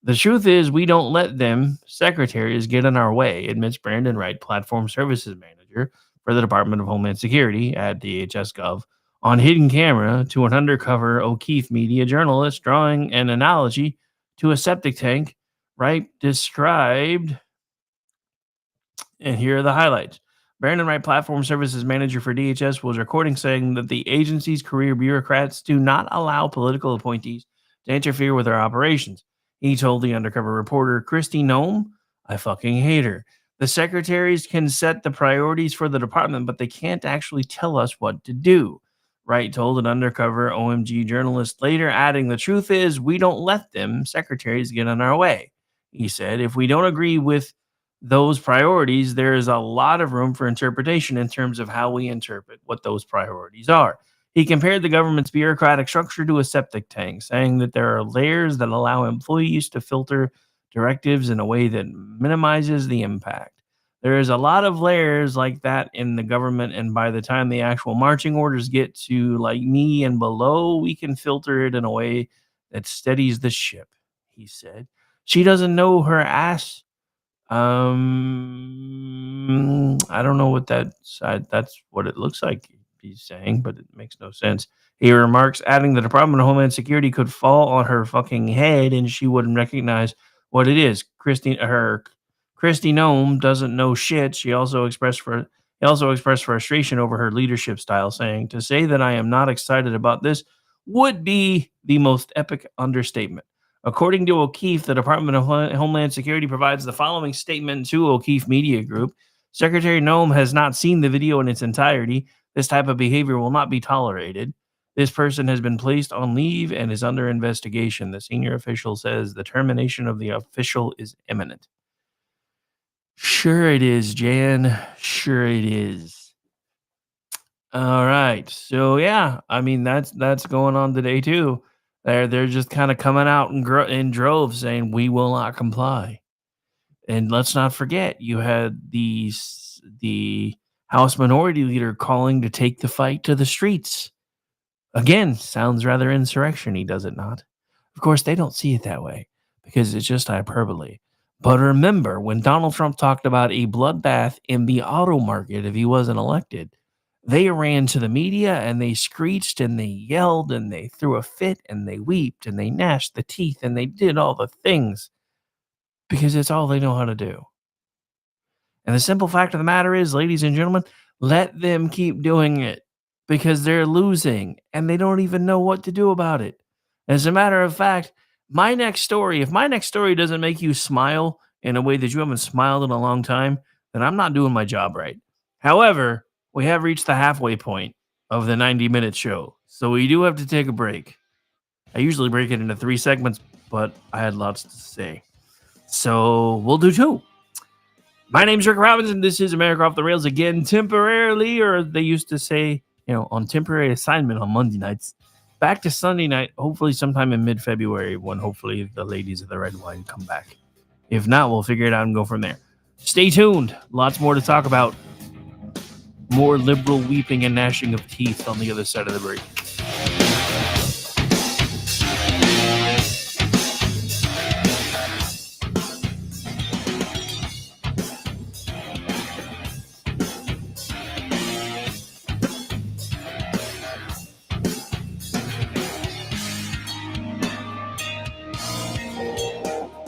Speaker 1: The truth is, we don't let them, secretaries, get in our way, admits Brandon Wright, Platform Services Manager for the Department of Homeland Security at DHS.gov, on hidden camera to an undercover O'Keefe media journalist, drawing an analogy to a septic tank. Wright described, and here are the highlights. Brandon Wright, Platform Services Manager for DHS, was recording saying that the agency's career bureaucrats do not allow political appointees to interfere with their operations. He told the undercover reporter, Kristi Noem, I fucking hate her. The secretaries can set the priorities for the department, but they can't actually tell us what to do. Wright told an undercover OMG journalist, later adding, the truth is we don't let them, secretaries, get in our way. He said, if we don't agree with those priorities, there is a lot of room for interpretation in terms of how we interpret what those priorities are. He compared the government's bureaucratic structure to a septic tank, saying that there are layers that allow employees to filter directives in a way that minimizes the impact. There is a lot of layers like that in the government, and by the time the actual marching orders get to like me and below, we can filter it in a way that steadies the ship, he said. She doesn't know her ass I don't know what that's what it looks like he's saying, but it makes no sense. He remarks, adding the Department of Homeland Security could fall on her fucking head and she wouldn't recognize what it is. Christy Nome doesn't know shit. He also expressed frustration over her leadership style, saying, "To say that I am not excited about this would be the most epic understatement." According to O'Keefe, the Department of Homeland Security provides the following statement to O'Keefe Media Group. Secretary Nome has not seen the video in its entirety. This type of behavior will not be tolerated. This person has been placed on leave and is under investigation. The senior official says the termination of the official is imminent. Sure it is, Jan. Sure it is. All right. So yeah, I mean that's going on today too. They're just kind of coming out in droves saying we will not comply. And let's not forget, you had the House Minority Leader calling to take the fight to the streets. Again, sounds rather insurrection-y, does it not? Of course, they don't see it that way because it's just hyperbole. But remember, when Donald Trump talked about a bloodbath in the auto market if he wasn't elected, they ran to the media and they screeched and they yelled and they threw a fit and they wept and they gnashed the teeth and they did all the things because it's all they know how to do. And the simple fact of the matter is, ladies and gentlemen, let them keep doing it because they're losing and they don't even know what to do about it. As a matter of fact, if my next story doesn't make you smile in a way that you haven't smiled in a long time, then I'm not doing my job right. However, we have reached the halfway point of the 90-minute show, so we do have to take a break. I usually break it into 3 segments, but I had lots to say. So we'll do 2. My name's Rick Robinson. This is America Off the Rails again, temporarily, or they used to say, on temporary assignment on Monday nights. Back to Sunday night, hopefully sometime in mid-February when hopefully the ladies of the red wine come back. If not, we'll figure it out and go from there. Stay tuned. Lots more to talk about. More liberal weeping and gnashing of teeth on the other side of the break.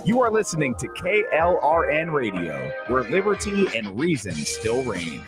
Speaker 21: You are listening to KLRN Radio, where liberty and reason still reign.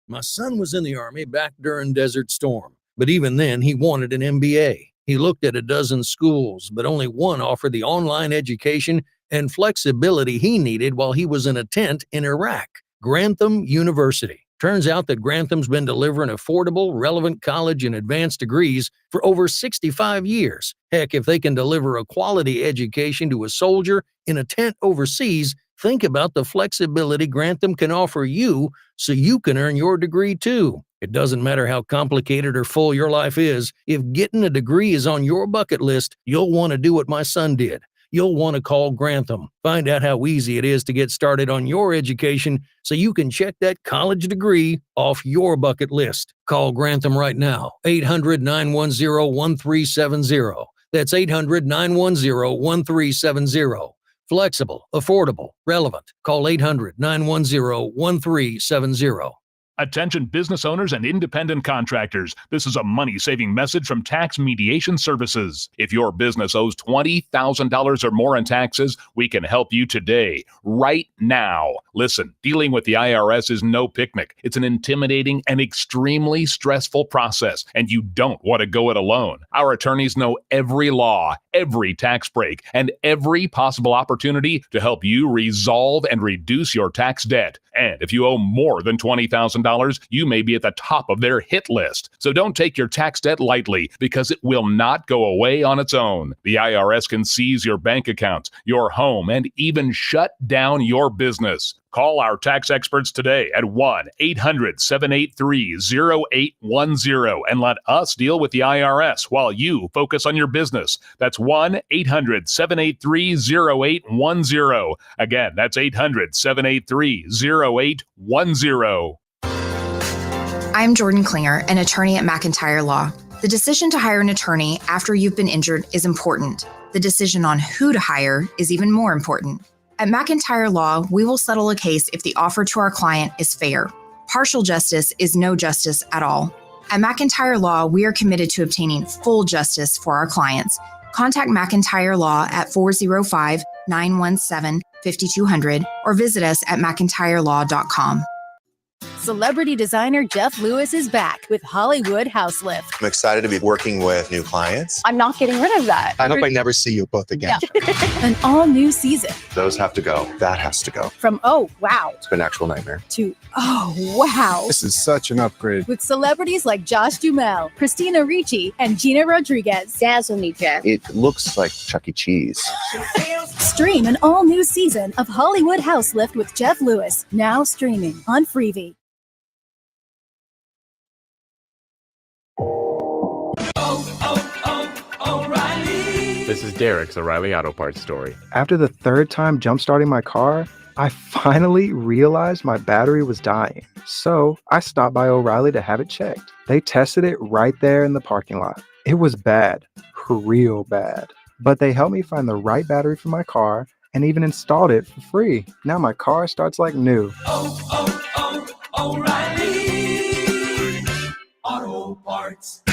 Speaker 22: My son was in the Army back during Desert Storm, but even then he wanted an MBA. He looked at a dozen schools, but only one offered the online education and flexibility he needed while he was in a tent in Iraq, Grantham University. Turns out that Grantham's been delivering affordable, relevant college and advanced degrees for over 65 years. Heck, if they can deliver a quality education to a soldier in a tent overseas, think about the flexibility Grantham can offer you so you can earn your degree too. It doesn't matter how complicated or full your life is. If getting a degree is on your bucket list, you'll want to do what my son did. You'll want to call Grantham. Find out how easy it is to get started on your education so you can check that college degree off your bucket list. Call Grantham right now, 800-910-1370. That's 800-910-1370. Flexible, affordable, relevant. Call 800-910-1370.
Speaker 23: Attention business owners and independent contractors. This is a money-saving message from Tax Mediation Services. If your business owes $20,000 or more in taxes, we can help you today, right now. Listen, dealing with the IRS is no picnic. It's an intimidating and extremely stressful process, and you don't want to go it alone. Our attorneys know every law, every tax break, and every possible opportunity to help you resolve and reduce your tax debt. And if you owe more than $20,000, you may be at the top of their hit list. So don't take your tax debt lightly, because it will not go away on its own. The IRS can seize your bank accounts, your home, and even shut down your business. Call our tax experts today at 1-800-783-0810 and let us deal with the IRS while you focus on your business. That's 1-800-783-0810. Again, that's 800-783-0810.
Speaker 24: I'm Jordan Klinger, an attorney at McIntyre Law. The decision to hire an attorney after you've been injured is important. The decision on who to hire is even more important. At McIntyre Law, we will settle a case if the offer to our client is fair. Partial justice is no justice at all. At McIntyre Law, we are committed to obtaining full justice for our clients. Contact McIntyre Law at 405-917-5200 or visit us at mcintyrelaw.com.
Speaker 2: Celebrity designer Jeff Lewis is back with Hollywood House Lift.
Speaker 3: I'm excited to be working with new clients.
Speaker 2: I'm not getting rid of that.
Speaker 3: I hope I never see you both again.
Speaker 2: Yeah. An all-new season.
Speaker 3: Those have to go. That has to go.
Speaker 2: From oh, wow,
Speaker 3: It's been an actual nightmare.
Speaker 2: to oh, wow.
Speaker 3: This is such an upgrade.
Speaker 2: With celebrities like Josh Duhamel, Christina Ricci, and Gina Rodriguez. Dazzle me, Jeff.
Speaker 3: It looks like Chuck E. Cheese.
Speaker 2: Stream an all-new season of Hollywood House Lift with Jeff Lewis, now streaming on Freevee.
Speaker 4: This is Derek's O'Reilly Auto Parts story.
Speaker 6: After the third time jump-starting my car, I finally realized my battery was dying. So I stopped by O'Reilly to have it checked. They tested it right there in the parking lot. It was bad, real bad. But they helped me find the right battery for my car and even installed it for free. Now my car starts like new.
Speaker 12: O'Reilly Auto Parts.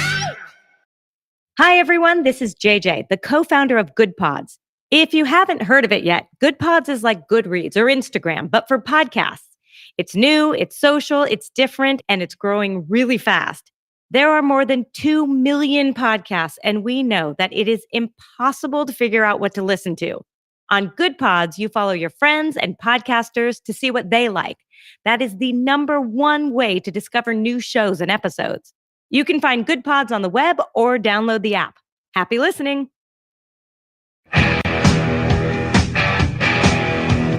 Speaker 25: Hi, everyone. This is JJ, the co-founder of Good Pods. If you haven't heard of it yet, Good Pods is like Goodreads or Instagram, but for podcasts. It's new, it's social, it's different, and it's growing really fast. There are more than 2 million podcasts, and we know that it is impossible to figure out what to listen to. On Good Pods, you follow your friends and podcasters to see what they like. That is the number one way to discover new shows and episodes. You can find Good Pods on the web or download the app. Happy listening.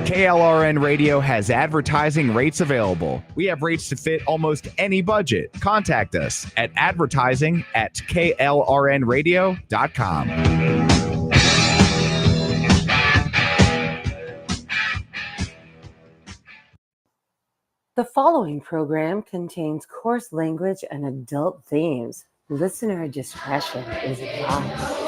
Speaker 21: KLRN Radio has advertising rates available. We have rates to fit almost any budget. Contact us at advertising@klrnradio.com.
Speaker 11: The following program contains coarse language and adult themes. Listener discretion is advised.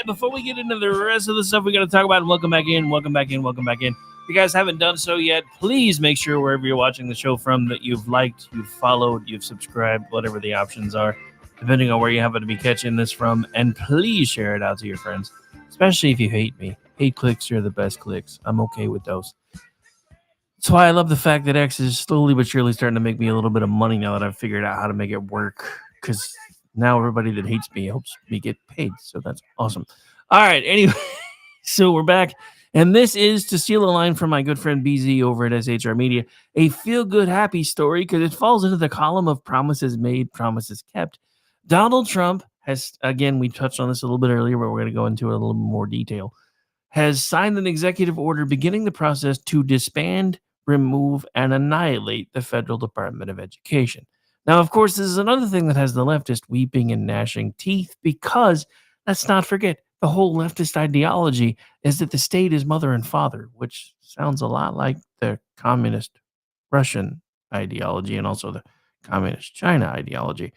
Speaker 1: Before we get into the rest of the stuff we got to talk about, and welcome back in. If you guys haven't done so yet, please make sure wherever you're watching the show from that you've liked, you've followed, you've subscribed, whatever the options are, depending on where you happen to be catching this from. And please share it out to your friends, especially if you hate me. Hate clicks are the best clicks. I'm okay with those. That's why I love the fact that X is slowly but surely starting to make me a little bit of money now that I've figured out how to make it work. Because now everybody that hates me helps me get paid. So that's awesome. All right. Anyway, so we're back. And this is, to steal a line from my good friend BZ over at SHR Media, a feel-good, happy story because it falls into the column of promises made, promises kept. Donald Trump has, again, we touched on this a little bit earlier, but we're going to go into it a little more detail, has signed an executive order beginning the process to disband, remove, and annihilate the Federal Department of Education. Now, of course, this is another thing that has the leftist weeping and gnashing teeth because, let's not forget, the whole leftist ideology is that the state is mother and father, which sounds a lot like the communist Russian ideology and also the communist China ideology.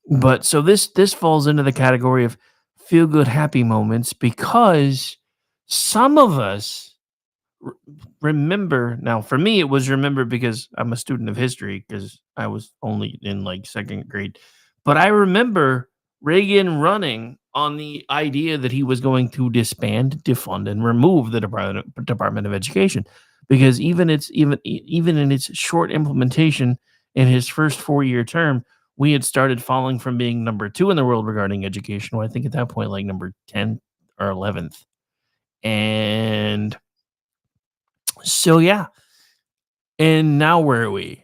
Speaker 1: But so this falls into the category of feel-good, happy moments because some of us remember. Now, for me, it was remember because I'm a student of history because I was only in like second grade. But I remember Reagan running on the idea that he was going to disband, defund, and remove the Department of Education. because even in its short implementation in his first 4-year term, we had started falling from being number 2 in the world regarding education. Well, I think at that point, like number 10 or 11th. And so, yeah. And now where are we?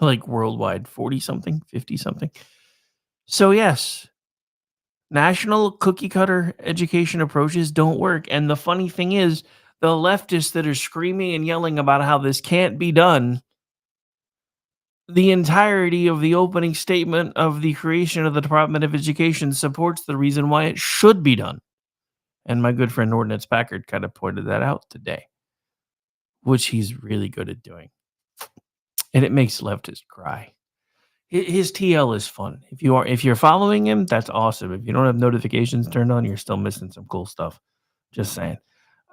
Speaker 1: Like worldwide, 40 something, 50 something. So, yes, national cookie cutter education approaches don't work. And the funny thing is, the leftists that are screaming and yelling about how this can't be done, the entirety of the opening statement of the creation of the Department of Education supports the reason why it should be done. And my good friend Ordnance Packard kind of pointed that out today, which he's really good at doing. And it makes leftists cry. His TL is fun. If you're following him, that's awesome. If you don't have notifications turned on, you're still missing some cool stuff. Just saying.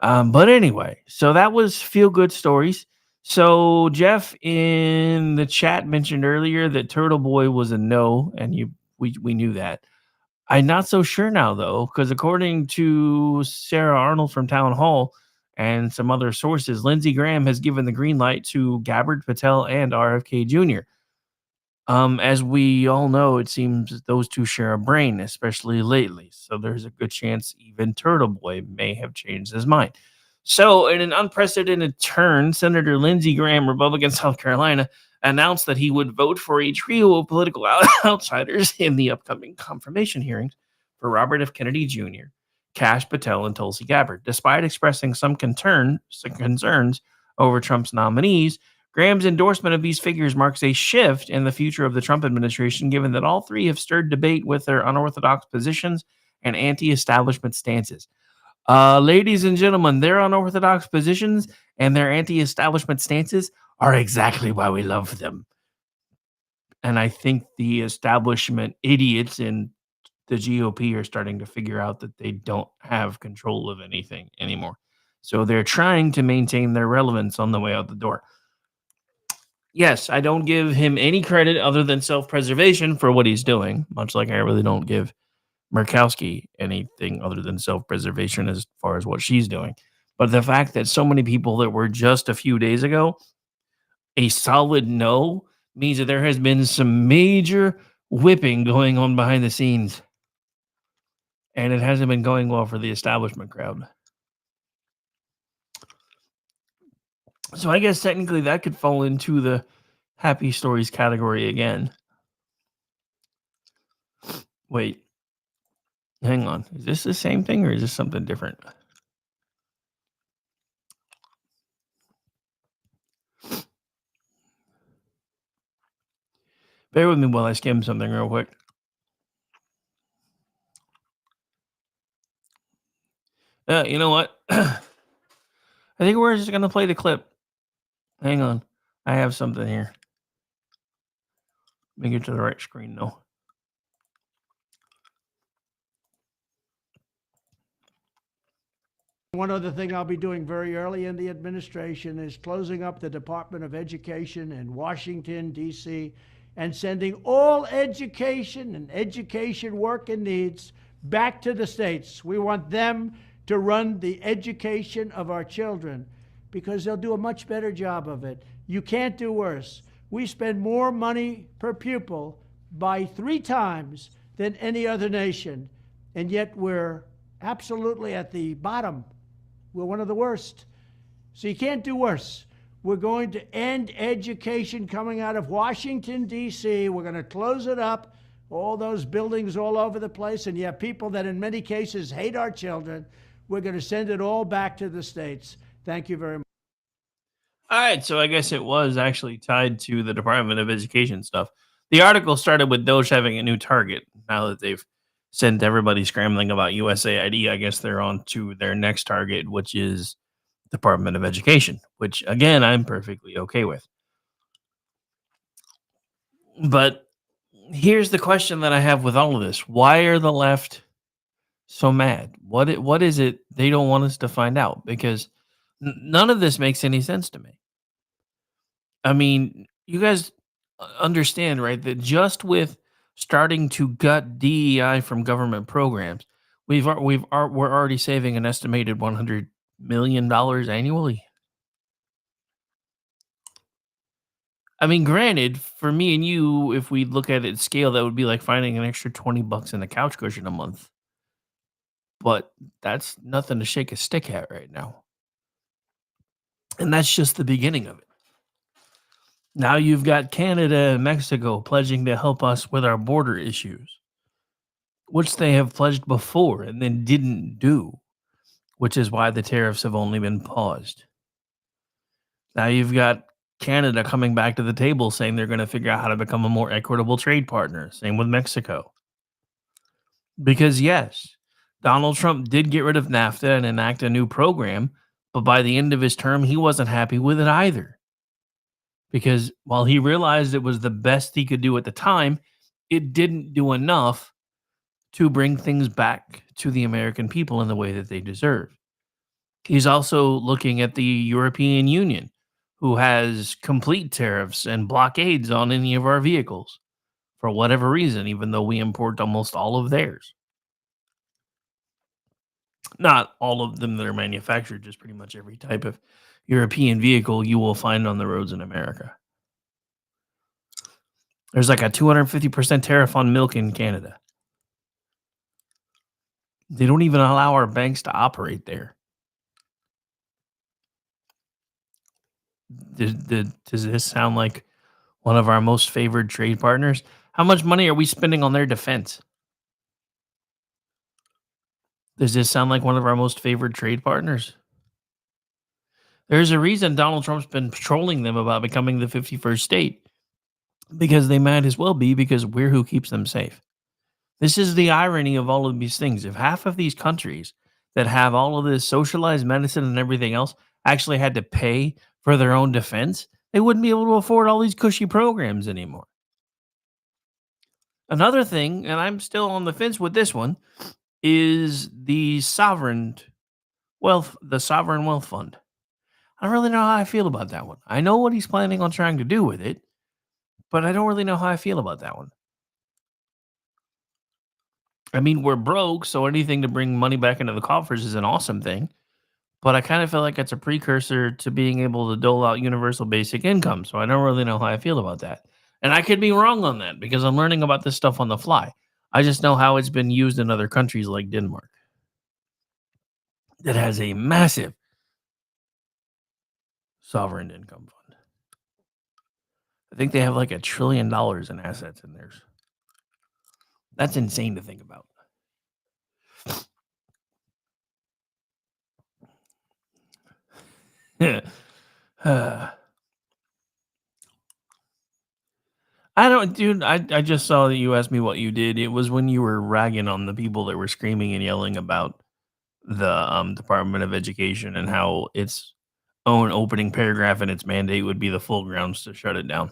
Speaker 1: But anyway, so that was Feel Good Stories. So Jeff in the chat mentioned earlier that Turtle Boy was a no, and we knew that. I'm not so sure now though, because according to Sarah Arnold from Town Hall and some other sources, Lindsey Graham has given the green light to Gabbard, Patel, and RFK Jr. As we all know, it seems those two share a brain, especially lately. So there's a good chance even Turtle Boy may have changed his mind. So in an unprecedented turn, Senator Lindsey Graham, Republican South Carolina, announced that he would vote for a trio of political outsiders in the upcoming confirmation hearings for Robert F. Kennedy Jr., Kash Patel, and Tulsi Gabbard. Despite expressing some concerns over Trump's nominees, Graham's endorsement of these figures marks a shift in the future of the Trump administration, given that all three have stirred debate with their unorthodox positions and anti-establishment stances. Ladies and gentlemen, their unorthodox positions and their anti-establishment stances are exactly why we love them. And I think the establishment idiots in the GOP are starting to figure out that they don't have control of anything anymore. So they're trying to maintain their relevance on the way out the door. Yes, I don't give him any credit other than self-preservation for what he's doing, much like I really don't give Murkowski anything other than self-preservation as far as what she's doing. But the fact that so many people that were just a few days ago a solid no means that there has been some major whipping going on behind the scenes. And it hasn't been going well for the establishment crowd. So I guess technically that could fall into the happy stories category again. Wait. Hang on. Is this the same thing or is this something different? Bear with me while I skim something real quick. You know what? I think we're just going to play the clip. Hang on. I have something here. Let me get to the right screen, though.
Speaker 5: One other thing I'll be doing very early in the administration is closing up the Department of Education in Washington, D.C., and sending all education and education work and needs back to the states. We want them to run the education of our children because they'll do a much better job of it. You can't do worse. We spend more money per pupil by 3 times than any other nation, and yet we're absolutely at the bottom. We're one of the worst. So you can't do worse. We're going to end education coming out of Washington, D.C. We're going to close it up, all those buildings all over the place, and you have people that in many cases hate our children. We're going to send it all back to the states. Thank you very much.
Speaker 1: All right, so I guess it was actually tied to the Department of Education stuff. The article started with DOGE having a new target. Now that they've sent everybody scrambling about USAID, I guess they're on to their next target, which is Department of Education, which, again, I'm perfectly okay with. But here's the question that I have with all of this. Why are the left so mad? What is it they don't want us to find out? Because none of this makes any sense to me. I mean, you guys understand, right, that just with starting to gut DEI from government programs, we're already saving an estimated $100 million annually. I mean, granted, for me and you, if we look at it at scale, that would be like finding an extra $20 in a couch cushion a month. But that's nothing to shake a stick at right now. And that's just the beginning of it. Now you've got Canada and Mexico pledging to help us with our border issues, which they have pledged before and then didn't do, which is why the tariffs have only been paused. Now you've got Canada coming back to the table saying they're going to figure out how to become a more equitable trade partner. Same with Mexico. Because, yes, Donald Trump did get rid of NAFTA and enact a new program, but by the end of his term, he wasn't happy with it either. Because while he realized it was the best he could do at the time, it didn't do enough to bring things back to the American people in the way that they deserve. He's also looking at the European Union, who has complete tariffs and blockades on any of our vehicles for whatever reason, even though we import almost all of theirs. Not all of them that are manufactured, just pretty much every type of European vehicle you will find on the roads in America. There's like a 250% tariff on milk in Canada. They don't even allow our banks to operate there. Does this sound like one of our most favored trade partners? How much money are we spending on their defense? Does this sound like one of our most favored trade partners? There's a reason Donald Trump's been trolling them about becoming the 51st state. Because they might as well be, because we're who keeps them safe. This is the irony of all of these things. If half of these countries that have all of this socialized medicine and everything else actually had to pay for their own defense, they wouldn't be able to afford all these cushy programs anymore. Another thing, and I'm still on the fence with this one, is the sovereign wealth fund. I don't really know how I feel about that one. I know what he's planning on trying to do with it, but I don't really know how I feel about that one. I mean, we're broke, so anything to bring money back into the coffers is an awesome thing. But I kind of feel like it's a precursor to being able to dole out universal basic income. So I don't really know how I feel about that. And I could be wrong on that because I'm learning about this stuff on the fly. I just know how it's been used in other countries like Denmark that has a massive sovereign income fund. I think they have like $1 trillion in assets in theirs. That's insane to think about. I don't, dude. I just saw that you asked me what you did. It was when you were ragging on the people that were screaming and yelling about the Department of Education and how its own opening paragraph in its mandate would be the full grounds to shut it down.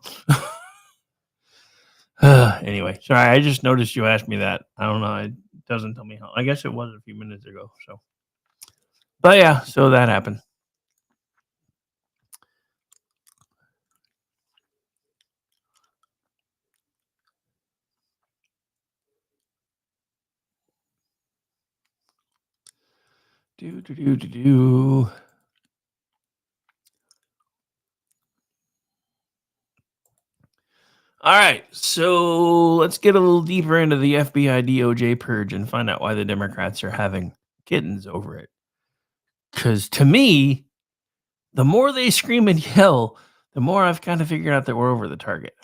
Speaker 1: Anyway, sorry. I just noticed you asked me that. I don't know. It doesn't tell me how. I guess it was a few minutes ago. So, but yeah, so that happened. Do. All right, so let's get a little deeper into the FBI DOJ purge and find out why the Democrats are having kittens over it. Because to me, the more they scream and yell, the more I've kind of figured out that we're over the target.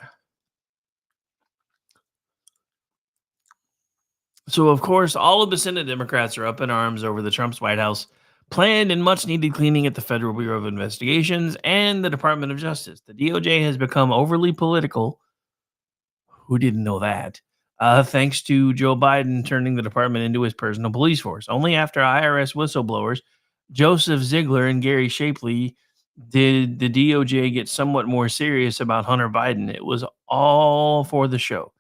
Speaker 1: So, of course, all of the Senate Democrats are up in arms over the Trump's White House planned and much needed cleaning at the Federal Bureau of Investigations and the Department of Justice. The DOJ has become overly political. Who didn't know that? Thanks to Joe Biden turning the department into his personal police force. Only after IRS whistleblowers Joseph Ziegler and Gary Shapley did the DOJ get somewhat more serious about Hunter Biden. It was all for the show.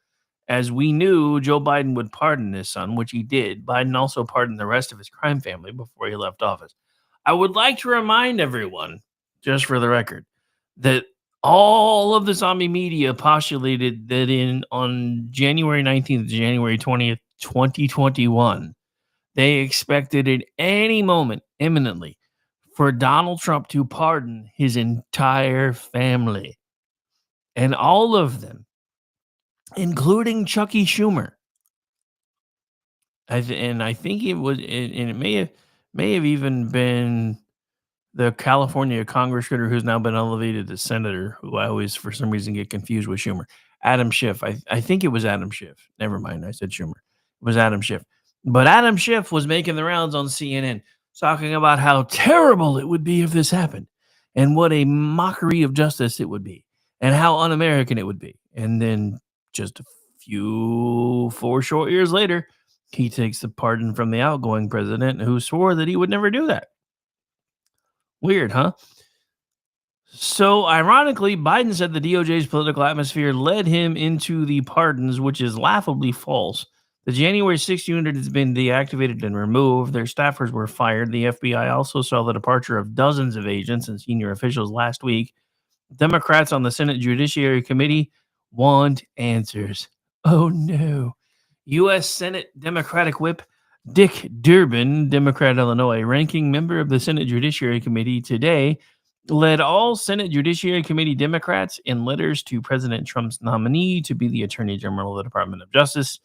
Speaker 1: As we knew, Joe Biden would pardon his son, which he did. Biden also pardoned the rest of his crime family before he left office. I would like to remind everyone, just for the record, that all of the zombie media postulated that on January 19th to January 20th, 2021, they expected at any moment, imminently, for Donald Trump to pardon his entire family. And all of them, including Chucky Schumer, I think it was, and it may have even been the California congressman who's now been elevated to senator, who I always, for some reason, get confused with Schumer. Adam Schiff. I think it was Adam Schiff. Never mind. I said Schumer. It was Adam Schiff. But Adam Schiff was making the rounds on CNN talking about how terrible it would be if this happened and what a mockery of justice it would be and how un-American it would be. And then just a 4 short years later, he takes the pardon from the outgoing president who swore that he would never do that. Weird, huh? So, ironically, Biden said the DOJ's political atmosphere led him into the pardons, which is laughably false. The January 6th unit has been deactivated and removed. Their staffers were fired. The FBI also saw the departure of dozens of agents and senior officials last week. Democrats on the Senate Judiciary Committee want answers. Oh, no. U.S. Senate Democratic Whip Dick Durbin, Democrat Illinois, ranking member of the Senate Judiciary Committee today, led all Senate Judiciary Committee Democrats in letters to President Trump's nominee to be the Attorney General of the Department of Justice,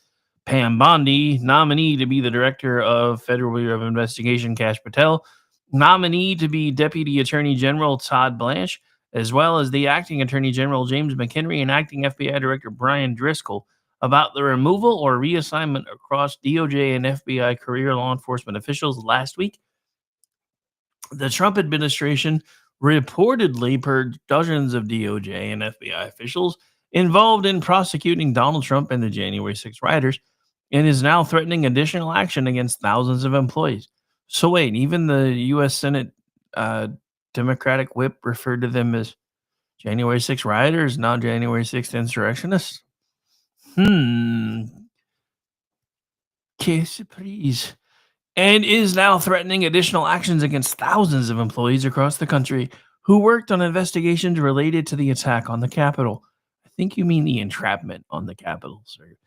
Speaker 1: Pam Bondi, nominee to be the Director of Federal Bureau of Investigation, Kash Patel, nominee to be Deputy Attorney General Todd Blanche, as well as the Acting Attorney General James McHenry and Acting FBI Director Brian Driscoll, about the removal or reassignment across DOJ and FBI career law enforcement officials last week. The Trump administration reportedly purged dozens of DOJ and FBI officials involved in prosecuting Donald Trump and the January 6th rioters and is now threatening additional action against thousands of employees. So wait, even the U.S. Senate Democratic whip referred to them as January 6th rioters, not January 6th insurrectionists? Que surprise. And is now threatening additional actions against thousands of employees across the country who worked on investigations related to the attack on the Capitol. I think you mean the entrapment on the Capitol, sir.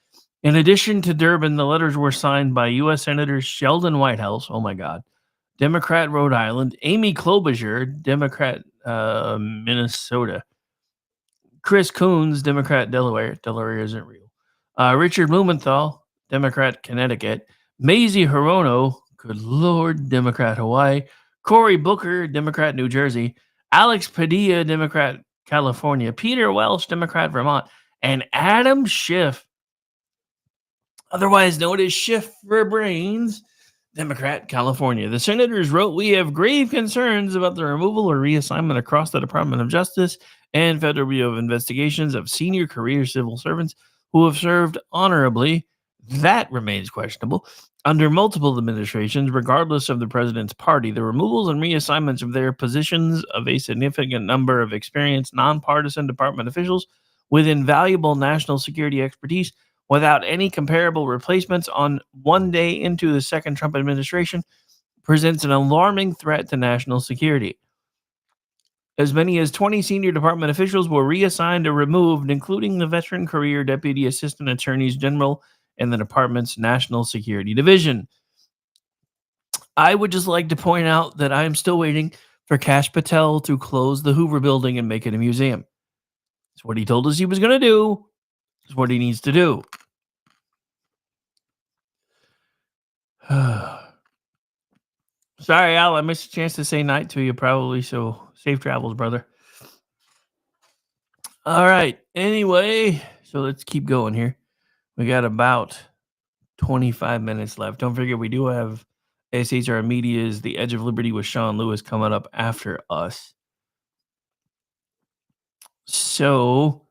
Speaker 1: In addition to Durbin, the letters were signed by U.S. Senators Sheldon Whitehouse, oh my God, Democrat Rhode Island, Amy Klobuchar, Democrat Minnesota, Chris Coons, Democrat Delaware isn't real, Richard Blumenthal, Democrat Connecticut, Mazie Hirono, good Lord, Democrat Hawaii, Cory Booker, Democrat New Jersey, Alex Padilla, Democrat California, Peter Welch, Democrat Vermont, and Adam Schiff, otherwise known as Schiff for Brains, Democrat California. The senators wrote, "We have grave concerns about the removal or reassignment across the Department of Justice and Federal Bureau of Investigations of senior career civil servants who have served honorably," that remains questionable, "under multiple administrations, regardless of the president's party. The removals and reassignments of their positions of a significant number of experienced, nonpartisan department officials with invaluable national security expertise without any comparable replacements on one day into the second Trump administration presents an alarming threat to national security. As many as 20 senior department officials were reassigned or removed, including the veteran career deputy assistant attorneys general and the department's national security division." I would just like to point out that I am still waiting for Kash Patel to close the Hoover building and make it a museum. It's what he told us he was going to do. It's what he needs to do. Sorry, Al, I missed a chance to say night to you probably, so safe travels, brother. All right. Anyway, so let's keep going here. We got about 25 minutes left. Don't forget, we do have SHR Media's The Edge of Liberty with Sean Lewis coming up after us. So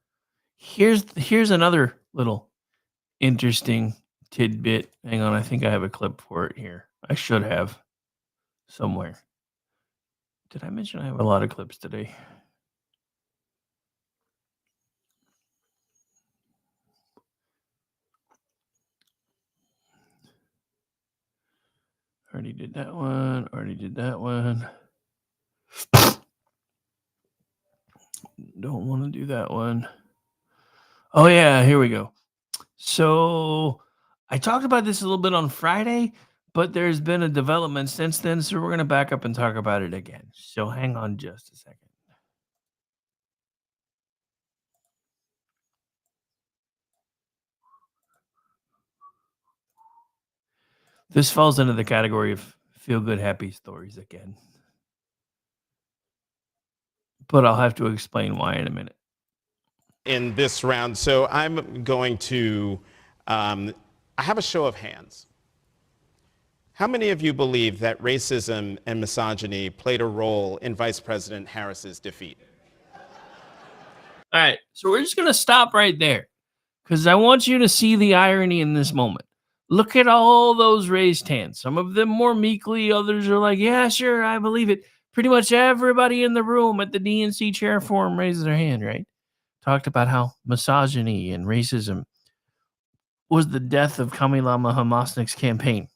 Speaker 1: here's another little interesting tidbit. Hang on, I think I have a clip for it here. I should have somewhere. Did I mention I have a lot of clips today? Already did that one. Don't want to do that one. Oh, yeah, here we go. So I talked about this a little bit on Friday, but there's been a development since then, so we're going to back up and talk about it again. So hang on just a second. This falls into the category of feel-good, happy stories again. But I'll have to explain why in a minute.
Speaker 7: In this round, so I'm going to, I have a show of hands. How many of you believe that racism and misogyny played a role in Vice President Harris's defeat?
Speaker 1: All right, so we're just going to stop right there because I want you to see the irony in this moment. Look at all those raised hands. Some of them more meekly, others are like, yeah, sure, I believe it. Pretty much everybody in the room at the DNC chair forum raises their hand, right? Talked about how misogyny and racism was the death of Kamilama Hamasnik's campaign.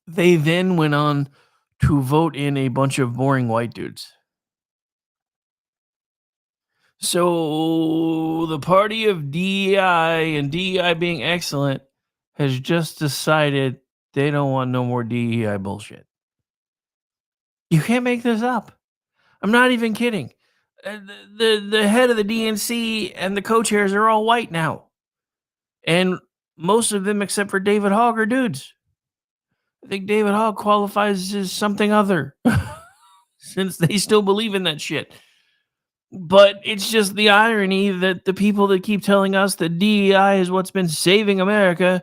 Speaker 1: They then went on to vote in a bunch of boring white dudes. So the party of DEI and DEI being excellent has just decided they don't want no more DEI bullshit. You can't make this up. I'm not even kidding. The head of the DNC and the co-chairs are all white now. And most of them, except for David Hogg, are dudes. I think David Hogg qualifies as something other since they still believe in that shit. But it's just the irony that the people that keep telling us that DEI is what's been saving America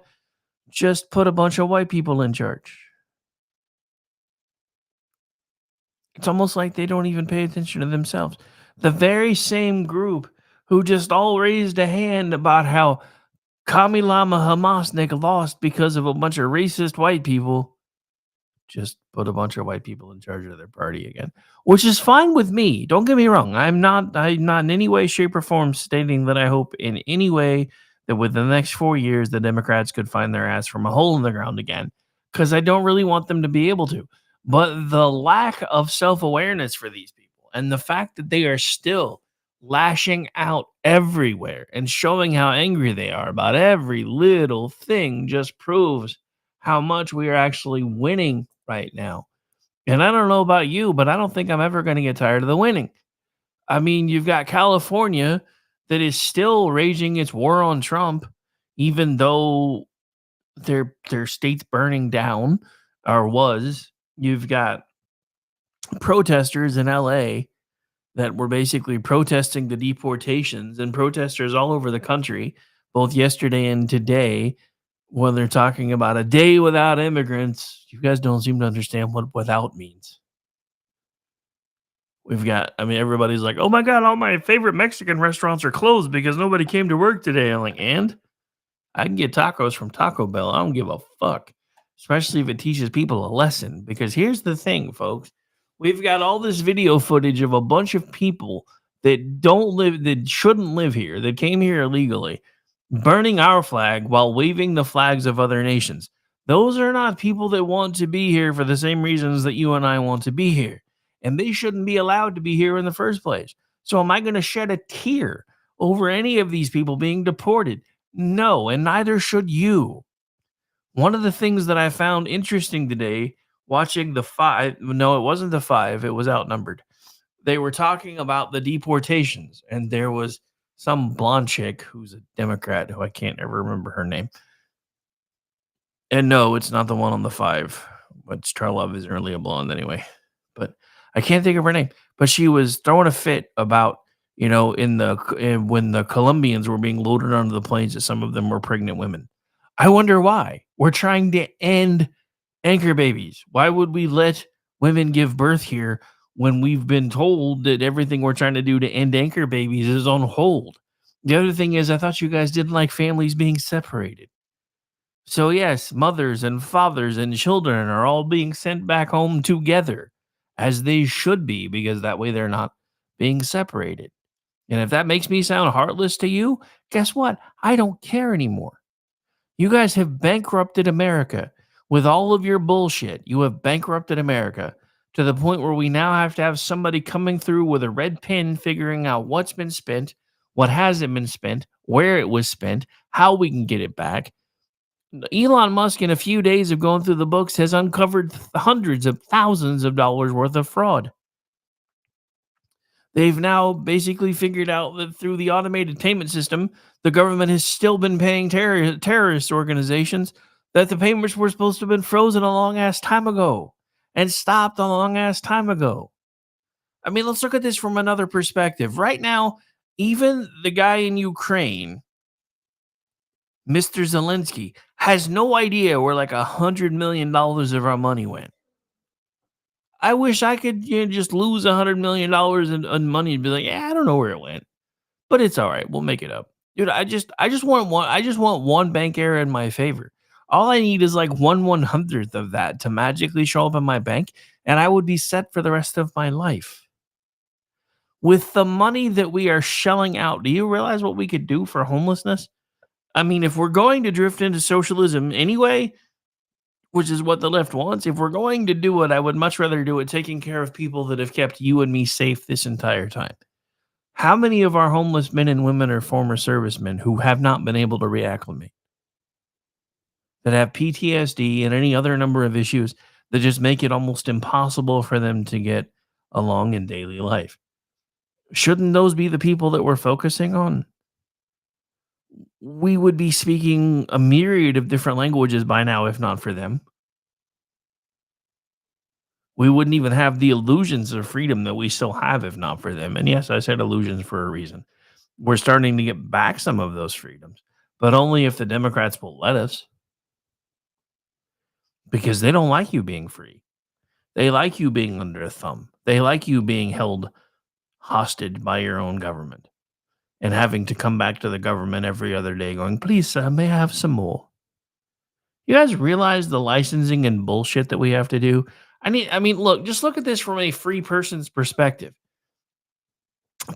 Speaker 1: just put a bunch of white people in charge. It's almost like they don't even pay attention to themselves. The very same group who just all raised a hand about how Kamilama Hamasnik lost because of a bunch of racist white people just put a bunch of white people in charge of their party again, which is fine with me. Don't get me wrong. I'm not in any way, shape, or form stating that I hope in any way that within the next 4 years, the Democrats could find their ass from a hole in the ground again, because I don't really want them to be able to. But the lack of self-awareness for these people and the fact that they are still lashing out everywhere and showing how angry they are about every little thing just proves how much we are actually winning right now. And I don't know about you, but I don't think I'm ever going to get tired of the winning. I mean, you've got California that is still raging its war on Trump, even though their state's burning down, or was. You've got protesters in LA that were basically protesting the deportations, and protesters all over the country, both yesterday and today, when they're talking about a day without immigrants. You guys don't seem to understand what without means. We've got, I mean, everybody's like, oh my God, all my favorite Mexican restaurants are closed because nobody came to work today. I'm like, and? I can get tacos from Taco Bell. I don't give a fuck. Especially if it teaches people a lesson. Because here's the thing, folks. We've got all this video footage of a bunch of people that don't live, that shouldn't live here, that came here illegally, burning our flag while waving the flags of other nations. Those are not people that want to be here for the same reasons that you and I want to be here. And they shouldn't be allowed to be here in the first place. So am I going to shed a tear over any of these people being deported? No, and neither should you. One of the things that I found interesting today, watching the five, no, it wasn't the five, it was outnumbered. They were talking about the deportations, and there was some blonde chick who's a Democrat who I can't ever remember her name. And no, it's not the one on the five, but Charlov isn't really a blonde anyway. But I can't think of her name. But she was throwing a fit about, you know, when the Colombians were being loaded onto the planes, that some of them were pregnant women. I wonder why. We're trying to end anchor babies. Why would we let women give birth here when we've been told that everything we're trying to do to end anchor babies is on hold? The other thing is, I thought you guys didn't like families being separated. So yes, mothers and fathers and children are all being sent back home together, as they should be, because that way they're not being separated. And if that makes me sound heartless to you, guess what? I don't care anymore. You guys have bankrupted America with all of your bullshit. You have bankrupted America to the point where we now have to have somebody coming through with a red pen figuring out what's been spent, what hasn't been spent, where it was spent, how we can get it back. Elon Musk, in a few days of going through the books, has uncovered hundreds of thousands of dollars worth of fraud. They've now basically figured out that through the automated payment system, the government has still been paying terrorist organizations that the payments were supposed to have been frozen a long ass time ago and stopped a long ass time ago. I mean, let's look at this from another perspective. Right now, even the guy in Ukraine, Mr. Zelensky, has no idea where like $100 million of our money went. I wish I could just lose $100 million in money and be like, yeah, I don't know where it went. But it's all right. We'll make it up. Dude, I just want one bank error in my favor. All I need is like 1/100th of that to magically show up in my bank, and I would be set for the rest of my life. With the money that we are shelling out, do you realize what we could do for homelessness? I mean, if we're going to drift into socialism anyway, which is what the left wants, if we're going to do it, I would much rather do it taking care of people that have kept you and me safe this entire time. How many of our homeless men and women are former servicemen who have not been able to reacclimate? That have PTSD and any other number of issues that just make it almost impossible for them to get along in daily life. Shouldn't those be the people that we're focusing on? We would be speaking a myriad of different languages by now, if not for them. We wouldn't even have the illusions of freedom that we still have if not for them. And yes, I said illusions for a reason. We're starting to get back some of those freedoms, but only if the Democrats will let us. Because they don't like you being free. They like you being under a thumb. They like you being held hostage by your own government and having to come back to the government every other day going, please, sir, may I have some more? You guys realize the licensing and bullshit that we have to do? I mean, look, just look at this from a free person's perspective.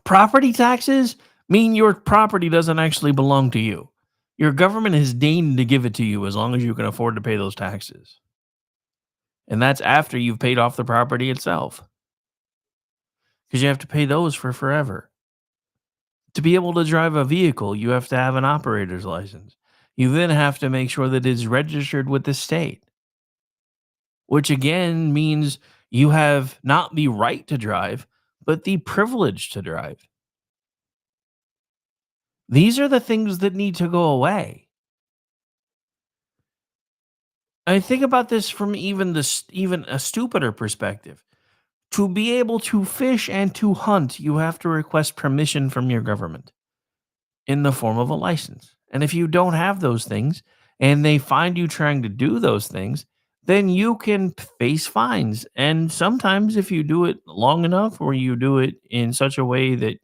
Speaker 1: Property taxes mean your property doesn't actually belong to you. Your government has deigned to give it to you as long as you can afford to pay those taxes. And that's after you've paid off the property itself. Because you have to pay those for forever. To be able to drive a vehicle, you have to have an operator's license. You then have to make sure that it's registered with the state. Which again means you have not the right to drive, but the privilege to drive. These are the things that need to go away. I think about this from even a stupider perspective. To be able to fish and to hunt, you have to request permission from your government in the form of a license. And if you don't have those things and they find you trying to do those things, then you can face fines. And sometimes if you do it long enough or you do it in such a way that,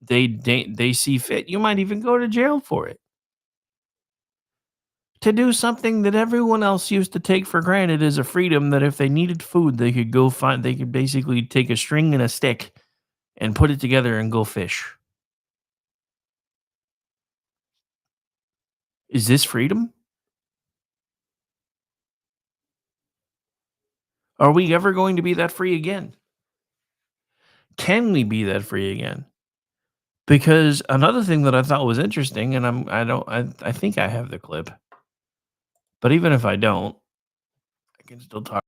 Speaker 1: they see fit, you might even go to jail for it. To do something that everyone else used to take for granted as a freedom, that if they needed food, they could basically take a string and a stick and put it together and go fish. Is this freedom? Are we ever going to be that free again? Can we be that free again? Because another thing that I thought was interesting, and I think I have the clip, but even if I don't, I can still talk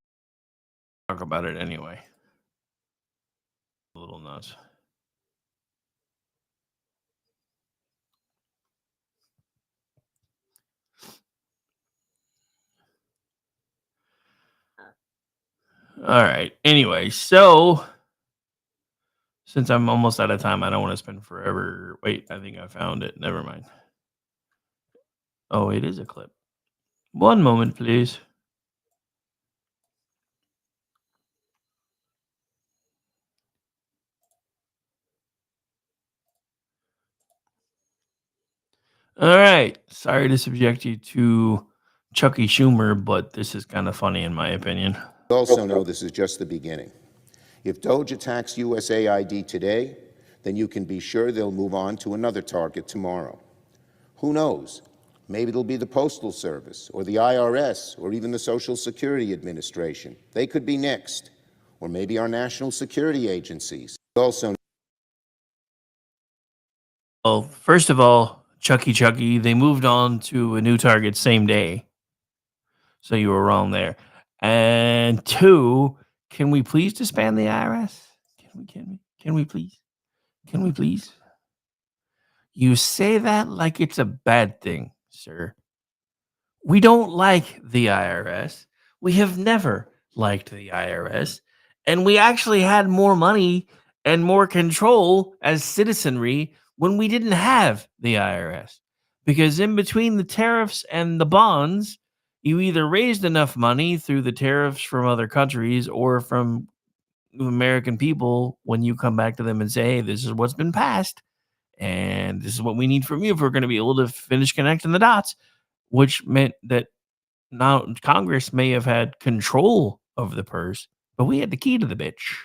Speaker 1: about it anyway. A little nuts. All right. Anyway, so since I'm almost out of time, I don't want to spend forever. Wait, I think I found it. Never mind. Oh, it is a clip. One moment, please. All right. Sorry to subject you to Chucky Schumer, but this is kind of funny in my opinion.
Speaker 8: We also know this is just the beginning. If DOGE attacks USAID today, then you can be sure they'll move on to another target tomorrow. Who knows? Maybe it'll be the Postal Service or the IRS or even the Social Security Administration. They could be next. Or maybe our national security agencies. Also,
Speaker 1: well, first of all, Chucky, they moved on to a new target same day. So you were wrong there. And two, can we please disband the IRS? Can we please? Can we please? You say that like it's a bad thing, sir. We don't like the IRS. We have never liked the IRS. And we actually had more money and more control as citizenry when we didn't have the IRS. Because in between the tariffs and the bonds, you either raised enough money through the tariffs from other countries or from American people when you come back to them and say, hey, this is what's been passed. And this is what we need from you if we're going to be able to finish connecting the dots, which meant that now Congress may have had control of the purse, but we had the key to the bitch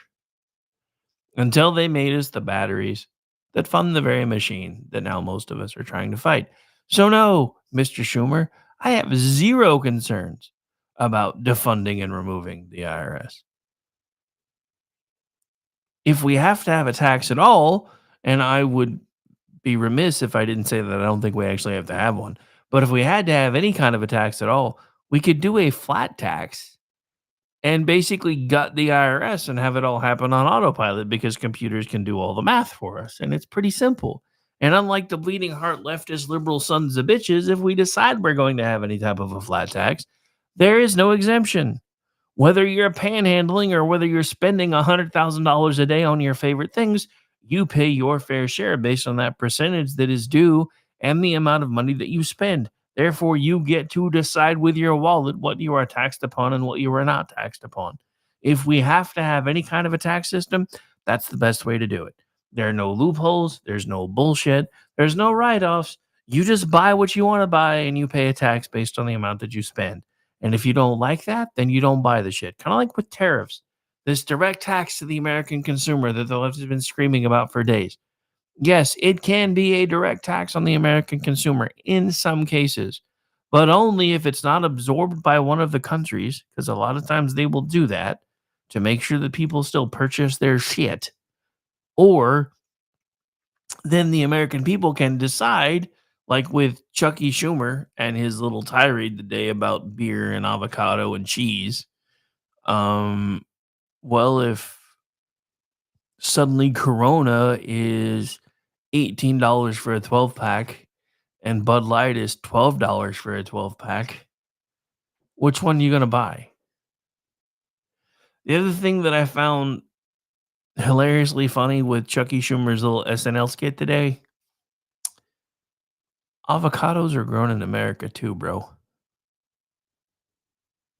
Speaker 1: until they made us the batteries that fund the very machine that now most of us are trying to fight. So no, Mr. Schumer, I have zero concerns about defunding and removing the IRS. If we have to have a tax at all, and I would be remiss if I didn't say that I don't think we actually have to have one, but if we had to have any kind of a tax at all, we could do a flat tax and basically gut the IRS and have it all happen on autopilot because computers can do all the math for us. And it's pretty simple. And unlike the bleeding heart leftist liberal sons of bitches, if we decide we're going to have any type of a flat tax, there is no exemption. Whether you're panhandling or whether you're spending $100,000 a day on your favorite things, you pay your fair share based on that percentage that is due and the amount of money that you spend. Therefore, you get to decide with your wallet what you are taxed upon and what you are not taxed upon. If we have to have any kind of a tax system, that's the best way to do it. There are no loopholes. There's no bullshit. There's no write-offs. You just buy what you want to buy and you pay a tax based on the amount that you spend. And if you don't like that, then you don't buy the shit. Kind of like with tariffs. This direct tax to the American consumer that the left has been screaming about for days. Yes, it can be a direct tax on the American consumer in some cases, but only if it's not absorbed by one of the countries, because a lot of times they will do that to make sure that people still purchase their shit. Or then the American people can decide, like with Chucky Schumer and his little tirade today about beer and avocado and cheese. Well, if suddenly Corona is $18 for a 12 pack and Bud Light is $12 for a 12 pack, which one are you going to buy? The other thing that I found hilariously funny with Chucky Schumer's little SNL skit today, avocados are grown in America too, bro.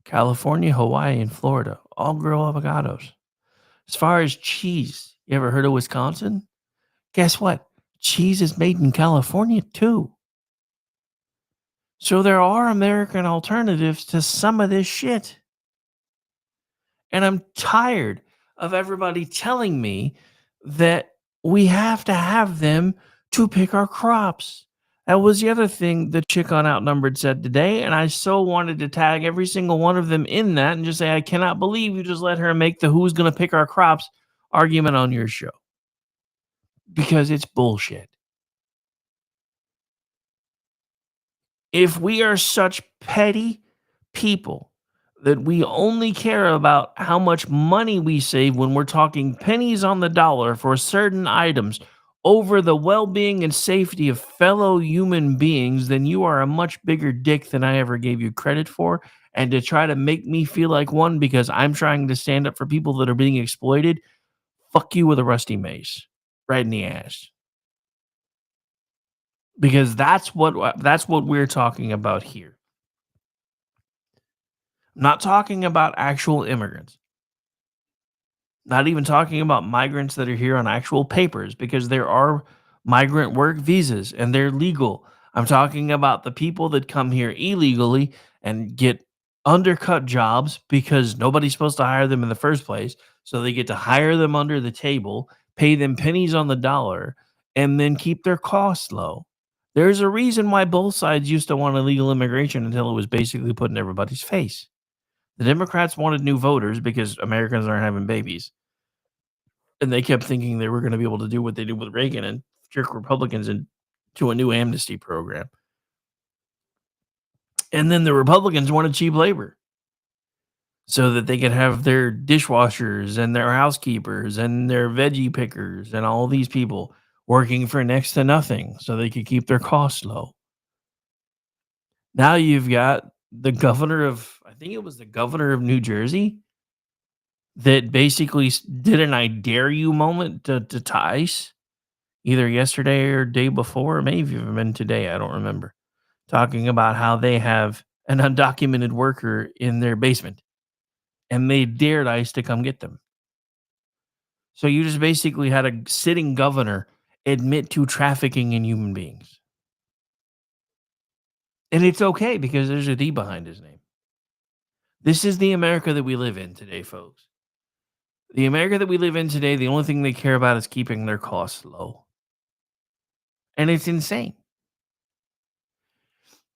Speaker 1: California, Hawaii, and Florida all grow avocados. As far as cheese, you ever heard of Wisconsin? Guess what? Cheese is made in California too. So there are American alternatives to some of this shit. And I'm tired of everybody telling me that we have to have them to pick our crops. That was the other thing the chick on Outnumbered said today, and I so wanted to tag every single one of them in that and just say, I cannot believe you just let her make the who's going to pick our crops argument on your show. Because it's bullshit. If we are such petty people that we only care about how much money we save when we're talking pennies on the dollar for certain items over the well-being and safety of fellow human beings, then you are a much bigger dick than I ever gave you credit for. And to try to make me feel like one because I'm trying to stand up for people that are being exploited, fuck you with a rusty mace right in the ass. Because that's what we're talking about here. I'm not talking about actual immigrants. Not even talking about migrants that are here on actual papers, because there are migrant work visas and they're legal. I'm talking about the people that come here illegally and get undercut jobs because nobody's supposed to hire them in the first place. So they get to hire them under the table, pay them pennies on the dollar, and then keep their costs low. There's a reason why both sides used to want illegal immigration until it was basically put in everybody's face. The Democrats wanted new voters because Americans aren't having babies. And they kept thinking they were going to be able to do what they did with Reagan and jerk Republicans into a new amnesty program. And then the Republicans wanted cheap labor so that they could have their dishwashers and their housekeepers and their veggie pickers and all these people working for next to nothing so they could keep their costs low. Now you've got the governor of, I think it was the governor of New Jersey, that basically did an I dare you moment to Tice either yesterday or day before, or maybe even been today. I don't remember. Talking about how they have an undocumented worker in their basement and they dared ICE to come get them. So you just basically had a sitting governor admit to trafficking in human beings. And it's okay because there's a D behind his name. This is the America that we live in today, folks. The America that we live in today, the only thing they care about is keeping their costs low. And it's insane.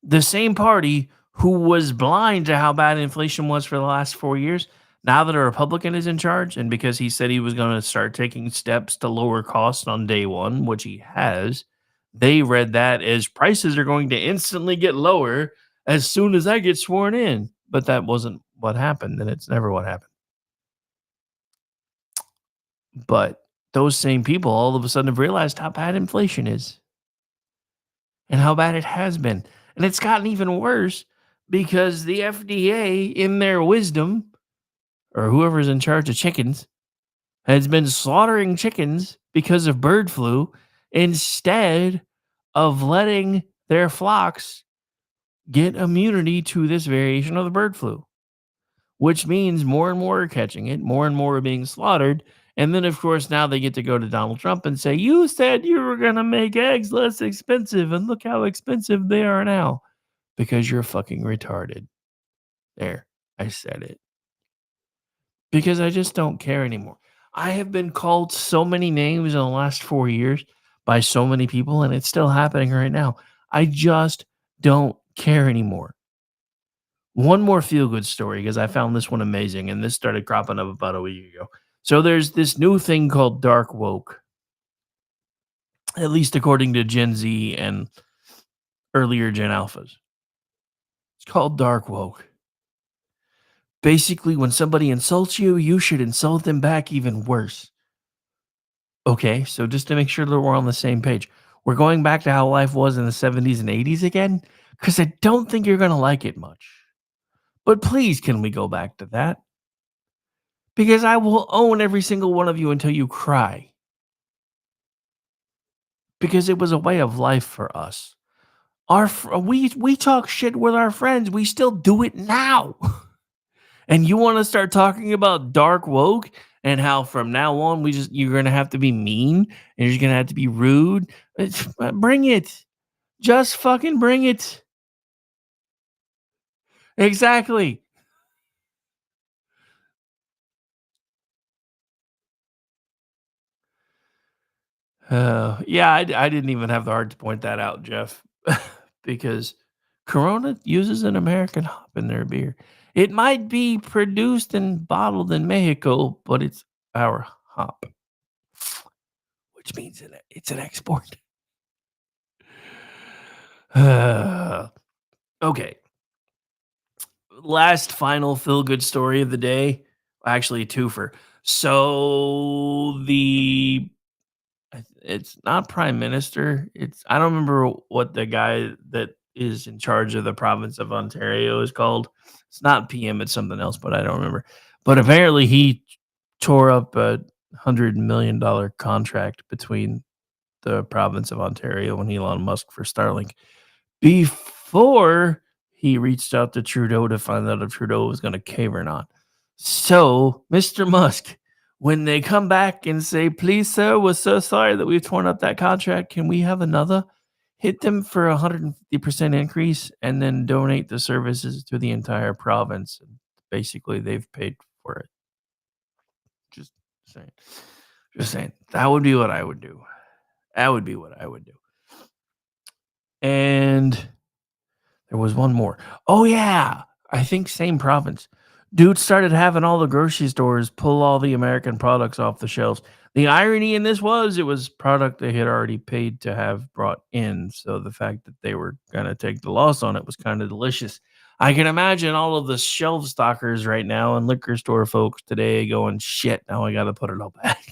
Speaker 1: The same party who was blind to how bad inflation was for the last 4 years, now that a Republican is in charge, and because he said he was going to start taking steps to lower costs on day one, which he has, they read that as prices are going to instantly get lower as soon as I get sworn in. But that wasn't what happened, and it's never what happened. But those same people all of a sudden have realized how bad inflation is and how bad it has been. And it's gotten even worse because the FDA, in their wisdom, or whoever's in charge of chickens, has been slaughtering chickens because of bird flu instead of letting their flocks get immunity to this variation of the bird flu, which means more and more are catching it, more and more are being slaughtered. And then, of course, now they get to go to Donald Trump and say, you said you were going to make eggs less expensive, and look how expensive they are now. Because you're fucking retarded. There, I said it. Because I just don't care anymore. I have been called so many names in the last 4 years by so many people, and it's still happening right now. I just don't care anymore. One more feel-good story, because I found this one amazing, and this started cropping up about a week ago. So there's this new thing called dark woke, at least according to Gen Z and earlier Gen Alphas. It's called dark woke. Basically, when somebody insults you, you should insult them back even worse. Okay, so just to make sure that we're on the same page, we're going back to how life was in the 70s and 80s again, because I don't think you're going to like it much. But please, can we go back to that? Because I will own every single one of you until you cry. Because it was a way of life for us. We talk shit with our friends. We still do it now. And you want to start talking about dark woke and how from now on you're going to have to be mean and you're going to have to be rude. Bring it. Just fucking bring it. Exactly. Yeah, I didn't even have the heart to point that out, Jeff, because Corona uses an American hop in their beer. It might be produced and bottled in Mexico, but it's our hop, which means it's an export. Okay. Last final feel-good story of the day. Actually, a twofer. So it's not prime minister. I don't remember what the guy that is in charge of the province of Ontario is called. It's not PM. It's something else, but I don't remember. But apparently he tore up a $100 million contract between the province of Ontario and Elon Musk for Starlink before he reached out to Trudeau to find out if Trudeau was going to cave or not. So, Mr. Musk, when they come back and say, please, sir, we're so sorry that we've torn up that contract, can we have another? Hit them for 150% increase and then donate the services to the entire province. Basically, they've paid for it. Just saying. That would be what I would do. That would be what I would do. And there was one more. Oh, yeah. I think same province. Dude started having all the grocery stores pull all the American products off the shelves. The irony in this was it was product they had already paid to have brought in. So the fact that they were going to take the loss on it was kind of delicious. I can imagine all of the shelf stockers right now and liquor store folks today going, shit, now I got to put it all back.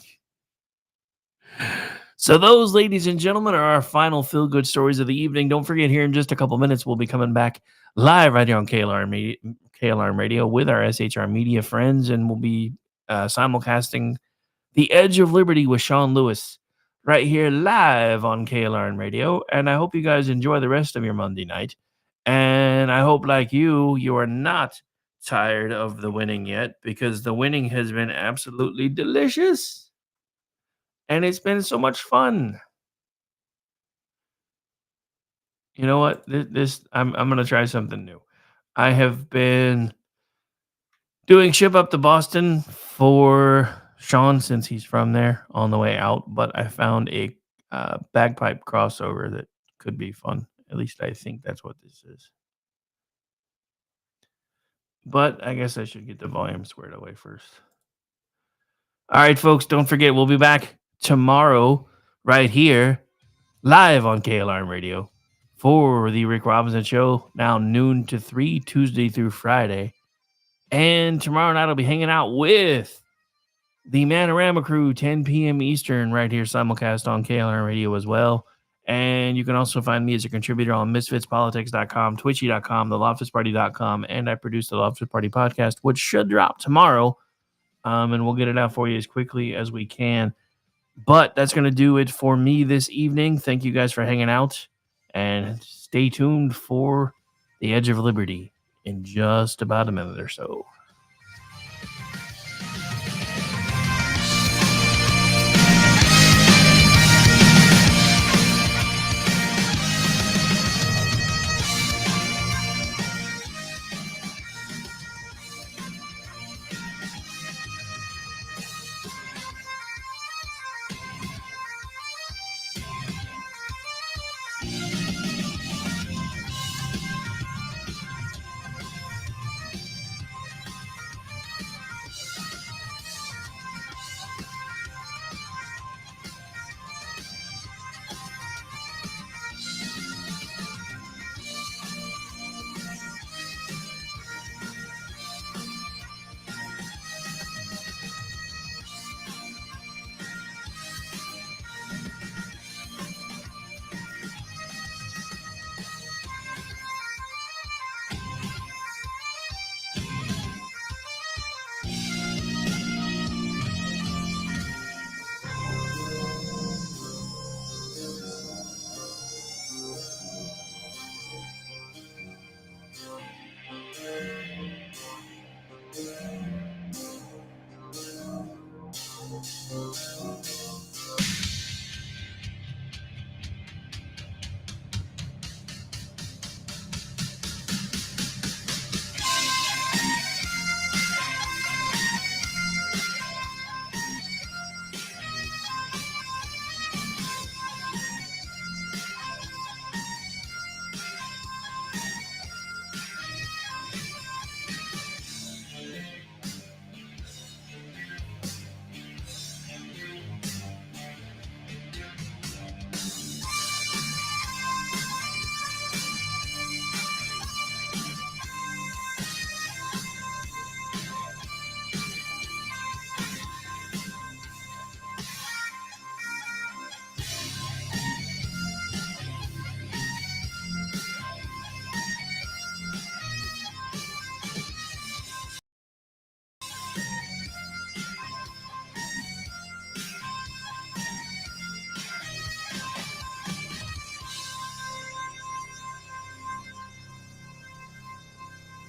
Speaker 1: So those, ladies and gentlemen, are our final feel-good stories of the evening. Don't forget, here in just a couple minutes, we'll be coming back live right here on KLRM Radio with our SHR Media friends, and we'll be simulcasting The Edge of Liberty with Sean Lewis right here live on KLRN Radio. And I hope you guys enjoy the rest of your Monday night. And I hope, like you are not tired of the winning yet, because the winning has been absolutely delicious. And it's been so much fun. You know what? I'm going to try something new. I have been doing Ship Up to Boston for Sean, since he's from there, on the way out, but I found a bagpipe crossover that could be fun. At least I think that's what this is. But I guess I should get the volume squared away first. All right, folks, don't forget, we'll be back tomorrow right here live on KLRM Radio for the Rick Robinson Show, now noon to 3, Tuesday through Friday. And tomorrow night I'll be hanging out with the Manorama Crew, 10 p.m. Eastern, right here, simulcast on KLRM Radio as well. And you can also find me as a contributor on misfitspolitics.com, twitchy.com, theloftusparty.com, and I produce the Loftus Party podcast, which should drop tomorrow. And we'll get it out for you as quickly as we can. But that's going to do it for me this evening. Thank you guys for hanging out. And stay tuned for The Edge of Liberty in just about a minute or so.